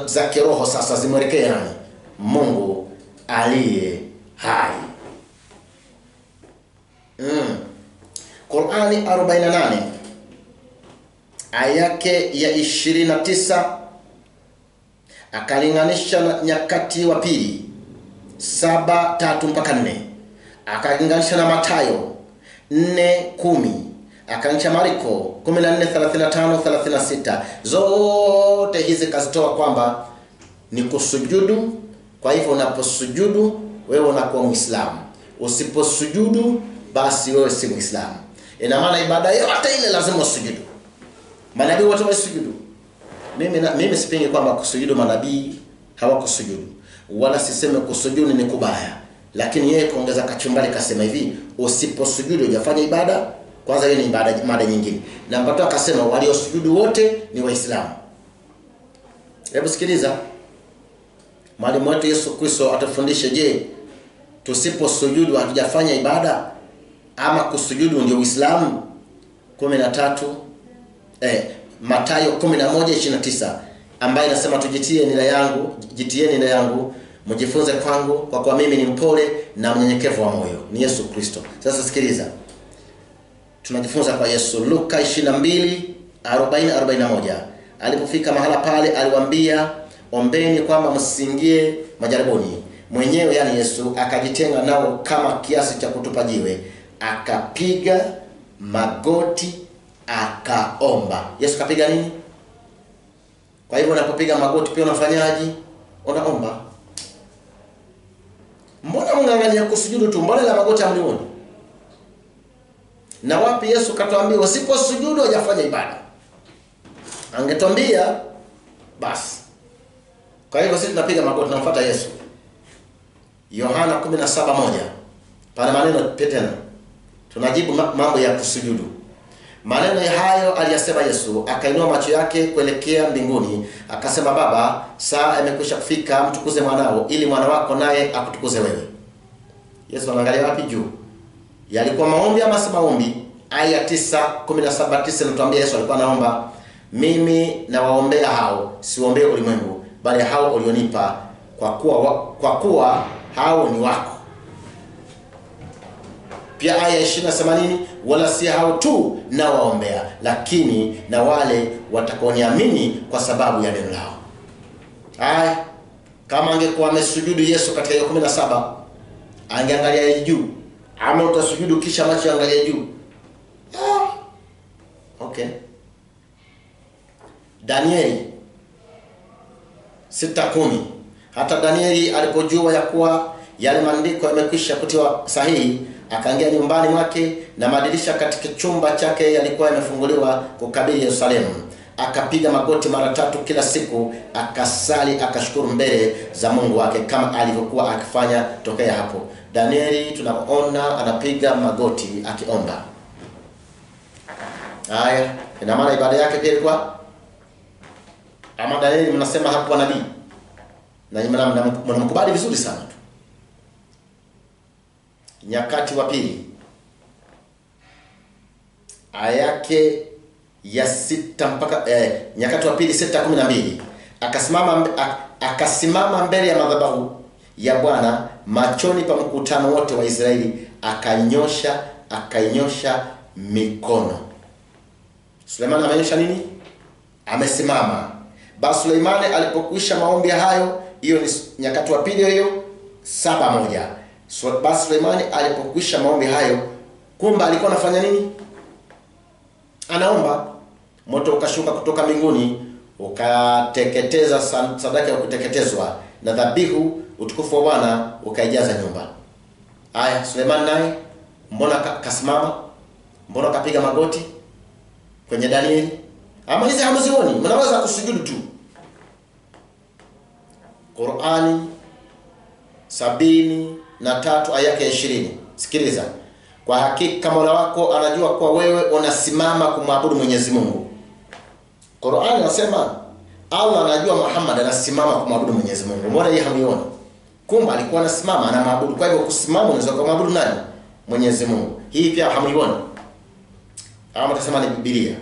za kiroho sasa zimwelekea nani? Mungu aliye hai. Qur'ani 48 aya yake ya 29 akalinganisha na Nyakati wa Pili 7:3-4. akalinganisha na Mathayo 4:10, akalinganisha Marko 14:35-36. Zote hizi kazitoa kwamba ni kusujudu. Kwa hivyo unaposujudu wewe unakuwa Muislamu. Usiposujudu basi wewe si Muislamu. Ina maana ibada yote ile lazima usujudu. Manabii wote wasujudu. Mimi sipingi kwamba kusujudu manabii hawakusujudu. Wala siseme kusujudu ni kubaya. Lakini yeye kuongeza kachumbari kasema hivi, usiposujudu hujafanya ibada. Kwanza hiyo ni ibada, mada nyingine. Na mpaka akasema waliosujudu wote ni Waislamu. Hebu sikiliza. Mwalimu wetu Yesu Kristo atufundishe, je, tusiposujudu hatujafanya ibada ama kusujudu ndio Uislamu? 13 Mathayo 11:29 ambaye inasema tujitieni nila yangu mjifunze kwangu kwa kuwa mimi ni mpole na mnyenyekevu wa moyo. Ni Yesu Kristo. Sasa sikiliza. Tunajifunza kwa Yesu. Luka 22:40-41. Alipofika mahala pale aliwaambia, ombeni kwamba msiingie majaribuni. Mwenyewe yani Yesu akajitenga nao kama kiasi cha kutupa jiwe, akapiga magoti akaomba. Yesu kapiga nini? Kwa hivyo unapopiga magoti pia unafanyaje? Unaomba. Mbona mngangania kusujudu tu? Mbona la magoti amlioni? Na wapi Yesu katuambia usiposujudu hujafanya ibada? Angetuambia basi. Kwa hivyo sisi tunapiga magoti tunamfuata Yesu. Yohana 17:1. Pana maneno tena. Tunajibu mambo ya kusujudu. Maneno hayo aliyasema Yesu, akainua macho yake kuelekea mbinguni, akasema, Baba, saa imekwisha kufika, mtukuze mwanao ili mwana wako naye akutukuze wewe. Yesu anaangalia wapi? Juu. Yalikuwa maombi ama si maombi? Aya 9:17-9 natuambia Yesu alikuwa anaomba, mimi nawaombea hao, siombee ulimwengu, bali hao ulionipa, kwa kuwa hao ni wako. Pia aya 20:80, wala si hao tu na waombea, lakini na wale watakaoniamini kwa sababu ya neno lao. Haya, kama angekuwa amesujudu Yesu katika hiyo 17, angeangalia juu. Ama utasujudu kisha macho yaangalia juu? Okay. Danieli 6:10. Hata Danieli alipojua ya kuwa yale maandiko yamekwisha kutiwa sahihi, akaingia nyumbani mwake, na madirisha katika chumba chake yalikuwa yamefunguliwa kukabili Yerusalemu. Akapiga magoti mara 3 kila siku, akasali, akashukuru mbele za Mungu wake kama alivyokuwa akifanya tokea hapo. Danieli tunaona anapiga magoti akiomba. Haya, ina maana ibada yake pia ilikuwa, ama Danieli mnasema hakuwa nabii? Na mnamkubali vizuri sana tu. Nyakati wa pili aya yake ya 6 mpaka Nyakati wa pili 6:12, akasimama mbele ya madhabahu ya Bwana machoni pa mkutano wote wa Israeli, akainyosha mikono. Suleimani amenyosha nini? Amesimama. Basi Suleimani alipokwisha maombi hayo, hiyo ni Nyakati wa pili hiyo 7:1. Basi Suleimani alipokwisha maombi hayo, kumbe alikuwa anafanya nini? Anaomba. Moto ukashuka kutoka mbinguni, ukateketeza sadaka ya kuteketezwa na dhabihu, utukufu wa Bwana ukaijaza nyumba. Haya, Suleimani naye mbona kasimama? Mbona kapiga magoti kwenye Danieli? Ama hizi hamzioni? Mnaweza kusujudu tu. Qur'ani 73 aya yake 20. Sikiliza. Kwa hakika Mola wako anajua kwa wewe unasimama kumwabudu Mwenyezi Mungu. Qur'ani inasema Allah anajua Muhammad anasimama kumwabudu Mwenyezi Mungu. Mbona yeye hamuioni? Kumbe alikuwa anasimama anamwabudu. Kwa hivyo kusimama unaweza kumwabudu nani? Mwenyezi Mungu. Hii pia hamuioni? Ama tasema ni Biblia.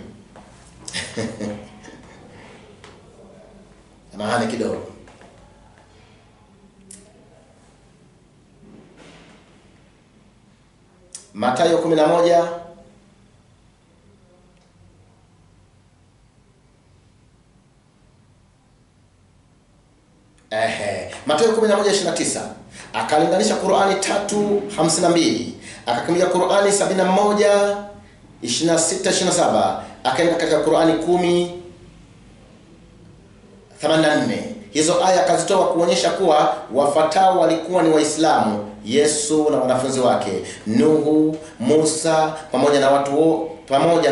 Maana kidogo. Mathayo 11 Mathayo 11:29. akalinganisha Qur'ani 3:52, akakimbia Qur'ani 71:26-27, akaenda katika Qur'ani 10:84. Hizo aya akazitoa kuonyesha kuwa wafatao walikuwa ni Waislamu, Yesu na wanafunzi wake, Nuhu, Musa pamoja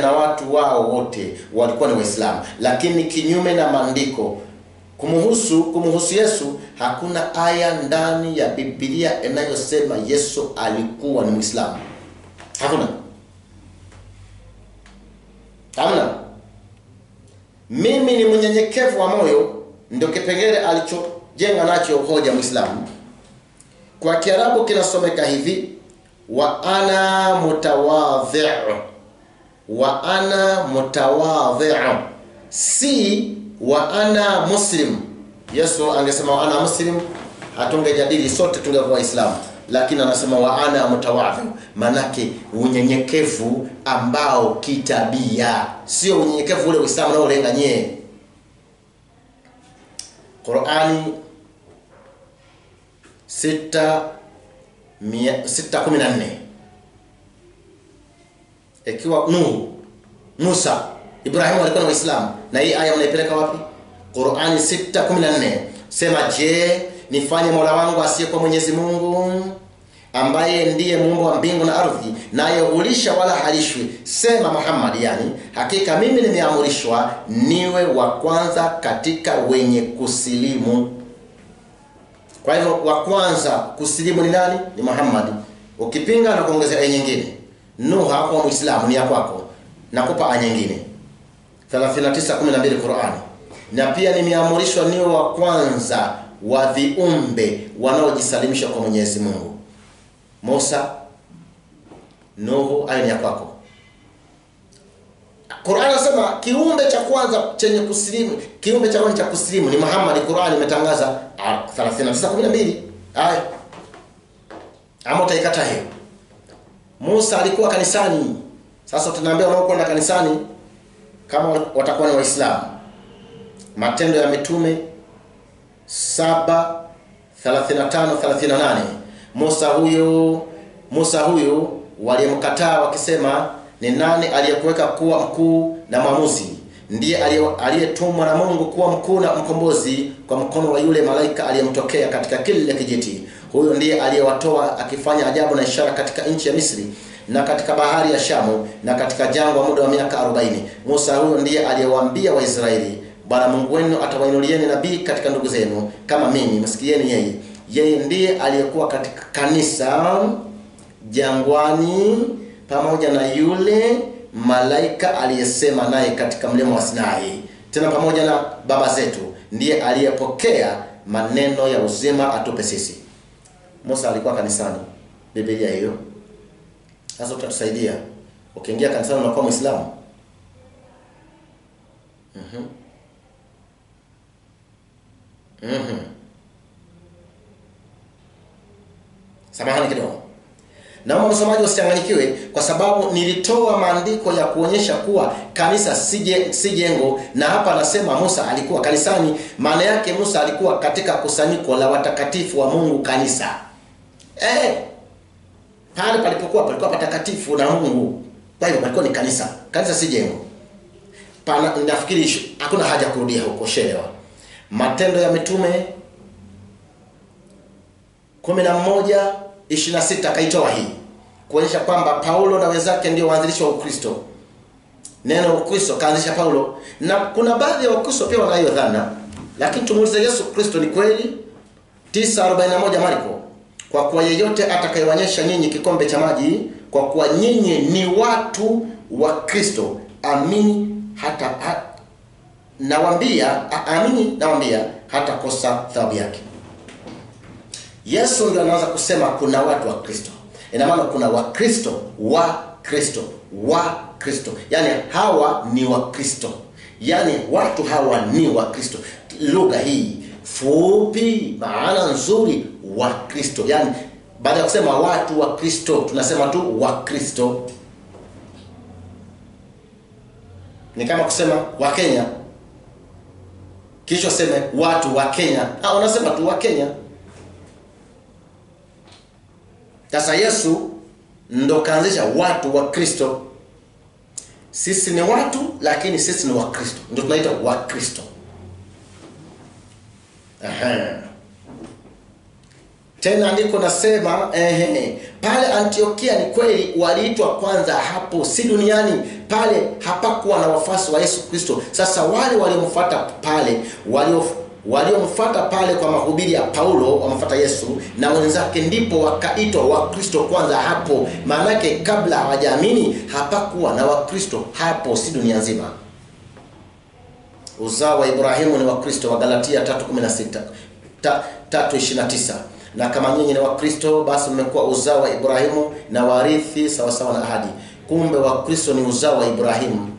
na watu wao wote walikuwa ni Waislamu. Lakini kinyume na maandiko kumhusu Yesu, hakuna aya ndani ya Biblia inayosema Yesu alikuwa ni Muislamu. Hamna. Mimi ni mnyenyekevu wa moyo, ndio kipengele alichojenga nacho hoja Muislamu. Kwa Kiarabu kinasomeka hivi: wa ana mutawadhi'u. Wa ana mutawadhi'u, si wa ana muslim. Yesu angesema wa ana muslim, hatungejadili, sote tungekuwa Waislamu. Lakini anasema wa ana mutawadhi'u, manake unyenyekevu ambao kitabia, sio unyenyekevu ule Uislamu nao lenga nyie. Qur'ani 6:14, ikiwa Nuhu, Musa, Ibrahim walikuwa na Waislamu, na hii aya unaipeleka wapi? Qur'ani 6:14, sema je, nifanye Mola wangu asiyekuwa Mwenyezi Mungu, ambaye ndiye muumba wa mbingu na ardhi, naye hulisha wala halishwi. Sema Muhammad, yani hakika mimi nimeamrishwa niwe wa kwanza katika wenye kusilimu. Kwa hivyo wa kwanza kusilimu ni nani? Ni Muhammad. Ukipinga na kuongezea aya nyingine, Nuhu hakuwa Muislamu, ni ya kwako, nakupa aya nyingine 39:12 Qur'ani. Na pia nimeamrishwa niwe wa kwanza wa viumbe wanaojisalimisha kwa Mwenyezi Mungu. Musa, Nuhu, aya ni ya kwako. Qur'ani inasema kiumbe cha kwanza chenye kusilimu, kiumbe cha kwanza cha kusilimu ni Muhammad. Qur'ani imetangaza 39:12. Aya. Ama utaikata hiyo. Musa alikuwa kanisani. Sasa tunaambia wanaokwenda kanisani kama watakuwa ni Waislamu. Matendo ya Mitume 7:35-38. Musa huyo walimkataa wakisema, ni nani aliyekuweka kuwa mkuu na mwamuzi? Ndiye aliyetumwa na Mungu kuwa mkuu na mkombozi kwa mkono wa yule malaika aliyemtokea katika kile kijiti. Huyo ndiye aliyewatoa akifanya ajabu na ishara katika nchi ya Misri na katika bahari ya Shamu na katika jangwa muda wa miaka 40. Musa huyo ndiye aliyewaambia Waisraeli, Bwana Mungu wenu atawainulieni nabii katika ndugu zenu kama mimi, msikieni yeye. Yeye ndiye aliyekuwa katika kanisa jangwani pamoja na yule malaika aliyesema naye katika mlima wa Sinai, tena pamoja na baba zetu, ndiye aliyepokea maneno ya uzima atupe sisi. Musa alikuwa kanisani. Biblia hiyo. Sasa utatusaidia. Ukiingia kanisani unakuwa Muislamu. Samahani kidogo. Naomba msomaji usichanganyikiwe, kwa sababu nilitoa maandiko ya kuonyesha kuwa kanisa si jengo, na hapa anasema Musa alikuwa kanisani. Maana yake Musa alikuwa katika kusanyiko la watakatifu wa Mungu, kanisa. Pale palikuwa patakatifu na Mungu. Kwa hiyo palikuwa ni kanisa. Kanisa si jengo. Nafikiri hakuna haja kurudia huko, shelewa. Matendo ya Mitume 11:26 kaitoa hii kuonyesha kwamba Paulo na wenzake ndio waanzilishi wa Ukristo. Neno Ukristo kaanzisha Paulo, na kuna baadhi ya Wakristo pia wanayo dhana, lakini tumuulize Yesu Kristo ni kweli. 9:41 Marko, kwa kuwa yeyote atakayeonyesha nyinyi kikombe cha maji, kwa kuwa nyinyi ni watu wa Kristo, amini nawaambia hata kosa thawabu yake. Yesu ndio anaanza kusema kuna watu wa Kristo. Ina maana kuna Wakristo wa Kristo. Yaani hawa ni Wakristo. Yaani watu hawa ni Wakristo. Lugha hii fupi, maana nzuri, Wakristo. Yaani baada ya kusema watu wa Kristo tunasema tu Wakristo. Ni kama kusema wa Kenya, kisha sema watu wa Kenya. Unasema tu wa Kenya. Sasa Yesu ndo kaanzisha watu wa Kristo. Sisi ni watu lakini sisi ni wa Kristo. Ndio tunaita wa Kristo. Tena ndiko nasema pale Antiokia ni kweli waliitwa kwanza hapo, si duniani. Pale hapakuwa na wafuasi wa Yesu Kristo. Sasa wale waliomfuata pale, waliomfuata pale kwa mahubiri ya Paulo, wamfuata Yesu na wenzake, ndipo wakaitwa wa Kristo kwanza hapo. Maana yake kabla hawajaamini hapakuwa na wa Kristo hapo, si dunia nzima. Uzao wa Ibrahimu ni wa Kristo, wa Galatia 3:16 3:29. Na kama nyinyi ni wa Kristo, basi mmekuwa uzao wa Ibrahimu na warithi sawa sawa na ahadi. Kumbe wa Kristo ni uzao wa Ibrahimu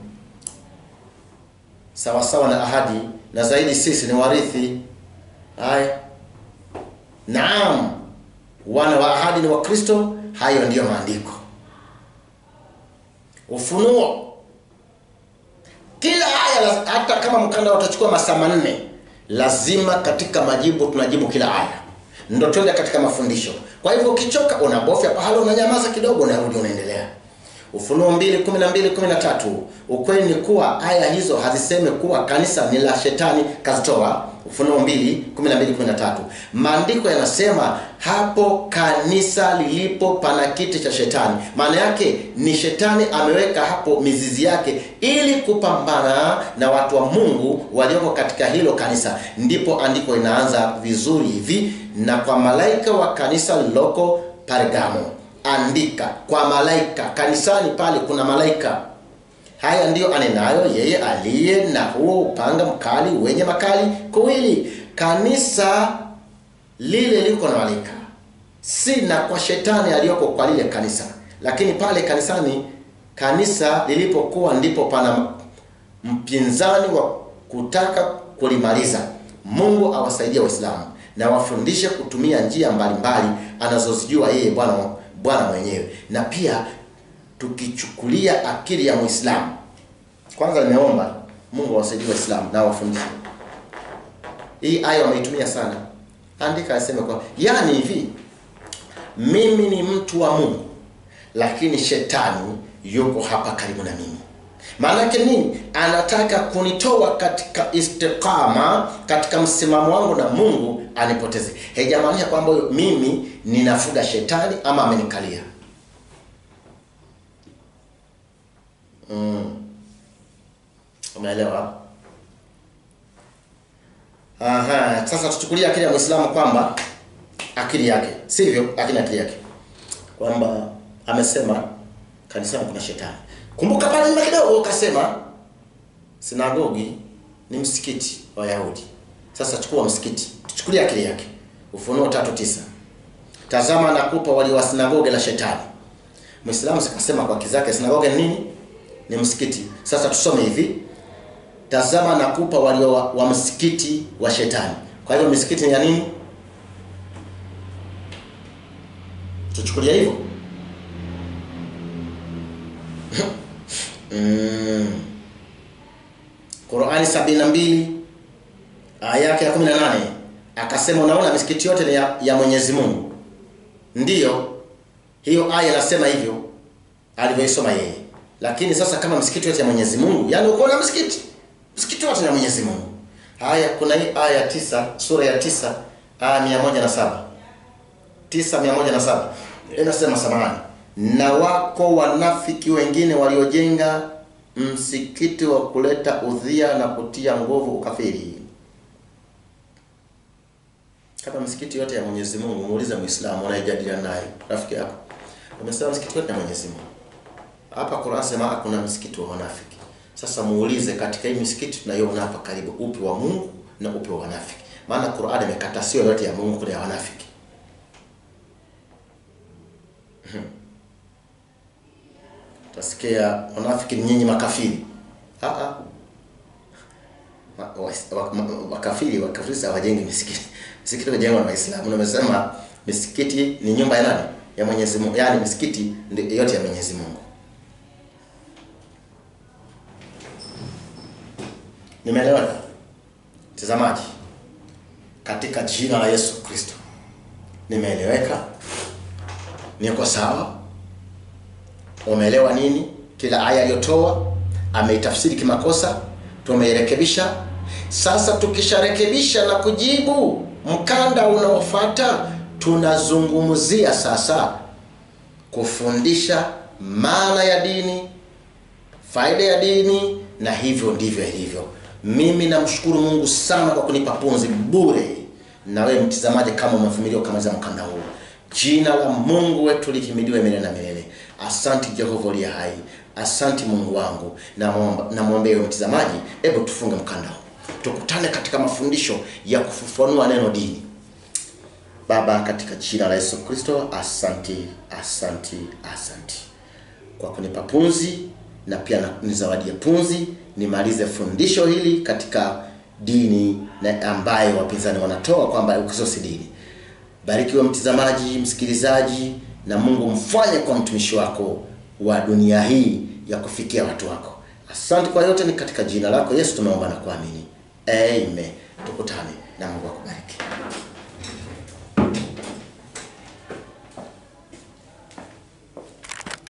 sawa sawa na ahadi, na zaidi sisi ni warithi. Haya, naam, wana wa ahadi ni wa Kristo. Hayo ndiyo maandiko. Ufunuo, kila aya, hata kama mkanda utachukua masaa 4, lazima katika majibu tunajibu kila aya. Ndio twende katika mafundisho. Kwa hivyo ukichoka unabofya pahali, unanyamaza kidogo, unarudi unaendelea. Ufunuo 2:12-13. Ukweli ni kuwa aya hizo hazisemi kuwa kanisa ni la shetani, kazitoa. Ufunuo 2:12-13. Maandiko yanasema hapo kanisa lilipo pana kiti cha shetani. Maana yake ni shetani ameweka hapo mizizi yake ili kupambana na watu wa Mungu walioko katika hilo kanisa. Ndipo andiko inaanza vizuri hivi: na kwa malaika wa kanisa liloko Pergamo andika. Kwa malaika, kanisani pale kuna malaika. Haya ndiyo anenayo yeye aliye na huo upanga mkali wenye makali kuwili. Kanisa lile liko na malaika, si na kwa shetani aliyoko kwa lile kanisa. Lakini pale kanisani, kanisa lilipokuwa, ndipo pana mpinzani wa kutaka kulimaliza. Mungu awasaidie Waislamu na wafundishe kutumia njia mbalimbali anazozijua yeye Bwana mwenyewe. Na pia tukichukulia akili ya Muislamu, kwanza nimeomba Mungu awasaidie Waislamu na wafundishe. Hii aya wameitumia sana. Andika aseme kwa, yani hivi, mimi ni mtu wa Mungu lakini shetani yuko hapa karibu na mimi. Maana yake nini? Anataka kunitoa katika istiqama, katika msimamo wangu na Mungu, anipoteze. Haijamaanisha kwamba mimi ninafuga shetani ama amenikalia. Umeelewa? Sasa tuchukulie akili ya Muislamu kwamba akili yake, sivyo? Lakini akili yake kwamba amesema kanisani kuna shetani. Kumbuka pale nyuma kidogo kasema sinagogi ni msikiti wa Wayahudi. Sasa chukua msikiti, tuchukulie akili yake. Ufunuo 3:9. Tazama nakupa walio wa sinagogi la shetani. Muislamu sikasema kwa kizake sinagogi ni nini? Ni msikiti. Sasa tusome hivi: tazama nakupa walio wa msikiti wa shetani. Kwa hivyo msikiti ni ya nini? Tuchukulia hivyo. Qur'ani 72 aya yake ya 18 akasema, unaona misikiti yote ni ya Mwenyezi Mungu. Ndiyo, hiyo aya inasema hivyo alivyoisoma yeye. Lakini sasa kama msikiti yote ya Mwenyezi Mungu, yani uko na msikiti yote ya Mwenyezi Mungu. Haya, kuna hii aya 9, sura ya 9 aya 107. 9:107 inasema, samahani, na wako wanafiki wengine waliojenga msikiti wa kuleta udhia na kutia nguvu ukafiri. Kama msikiti yote ya Mwenyezi Mungu, muulize Muislamu unayejadiliana naye, rafiki yako, umesema msikiti yote ya Mwenyezi Mungu. Hapa Qur'an sema kuna msikiti wa wanafiki. Sasa muulize katika hii msikiti tunayoona hapa karibu, upi wa Mungu na upi wa wanafiki? Maana Qur'an imekata sio yote ya Mungu, kuna ya wanafiki. Tasikia wanafiki ni nyinyi makafiri. Wakafiri hawajengi misikiti. Misikiti hujengwa na Waislamu. Nimesema misikiti ni nyumba ya nani? Ya Mwenyezi Mungu. Yaani misikiti ndio yote ya Mwenyezi Mungu. Nimeeleweka? Tazamaji, katika jina la Yesu Kristo. Nimeeleweka? Niko sawa? Umeelewa nini? Kila aya aliyotoa ameitafsiri kimakosa, tumeirekebisha. Sasa tukisharekebisha na kujibu, mkanda unaofuata tunazungumzia sasa kufundisha maana ya dini, faida ya dini, na hivyo ndivyo ilivyo. Mimi namshukuru Mungu sana kwa kunipa pumzi bure. Na wewe mtazamaji, kama umevumilia ukamaliza mkanda huu, jina la Mungu wetu lihimidiwe milele na milele. Asante Jehova aliye hai. Asante Mungu wangu. Na muombe mtazamaji, hebu tufunge mkanda huu. Tukutane katika mafundisho ya kufafanua neno dini. Baba, katika jina la Yesu Kristo, asante kwa kunipa pumzi, na pia nizawadie pumzi nimalize fundisho hili katika dini na ambayo wapinzani wanatoa kwamba Ukristo si dini. Barikiwe mtazamaji, msikilizaji, na Mungu mfanye kwa mtumishi wako wa dunia hii ya kufikia watu wako. Asante kwa yote, ni katika jina lako Yesu tunaomba na kuamini. Amen. Tukutane na Mungu akubariki.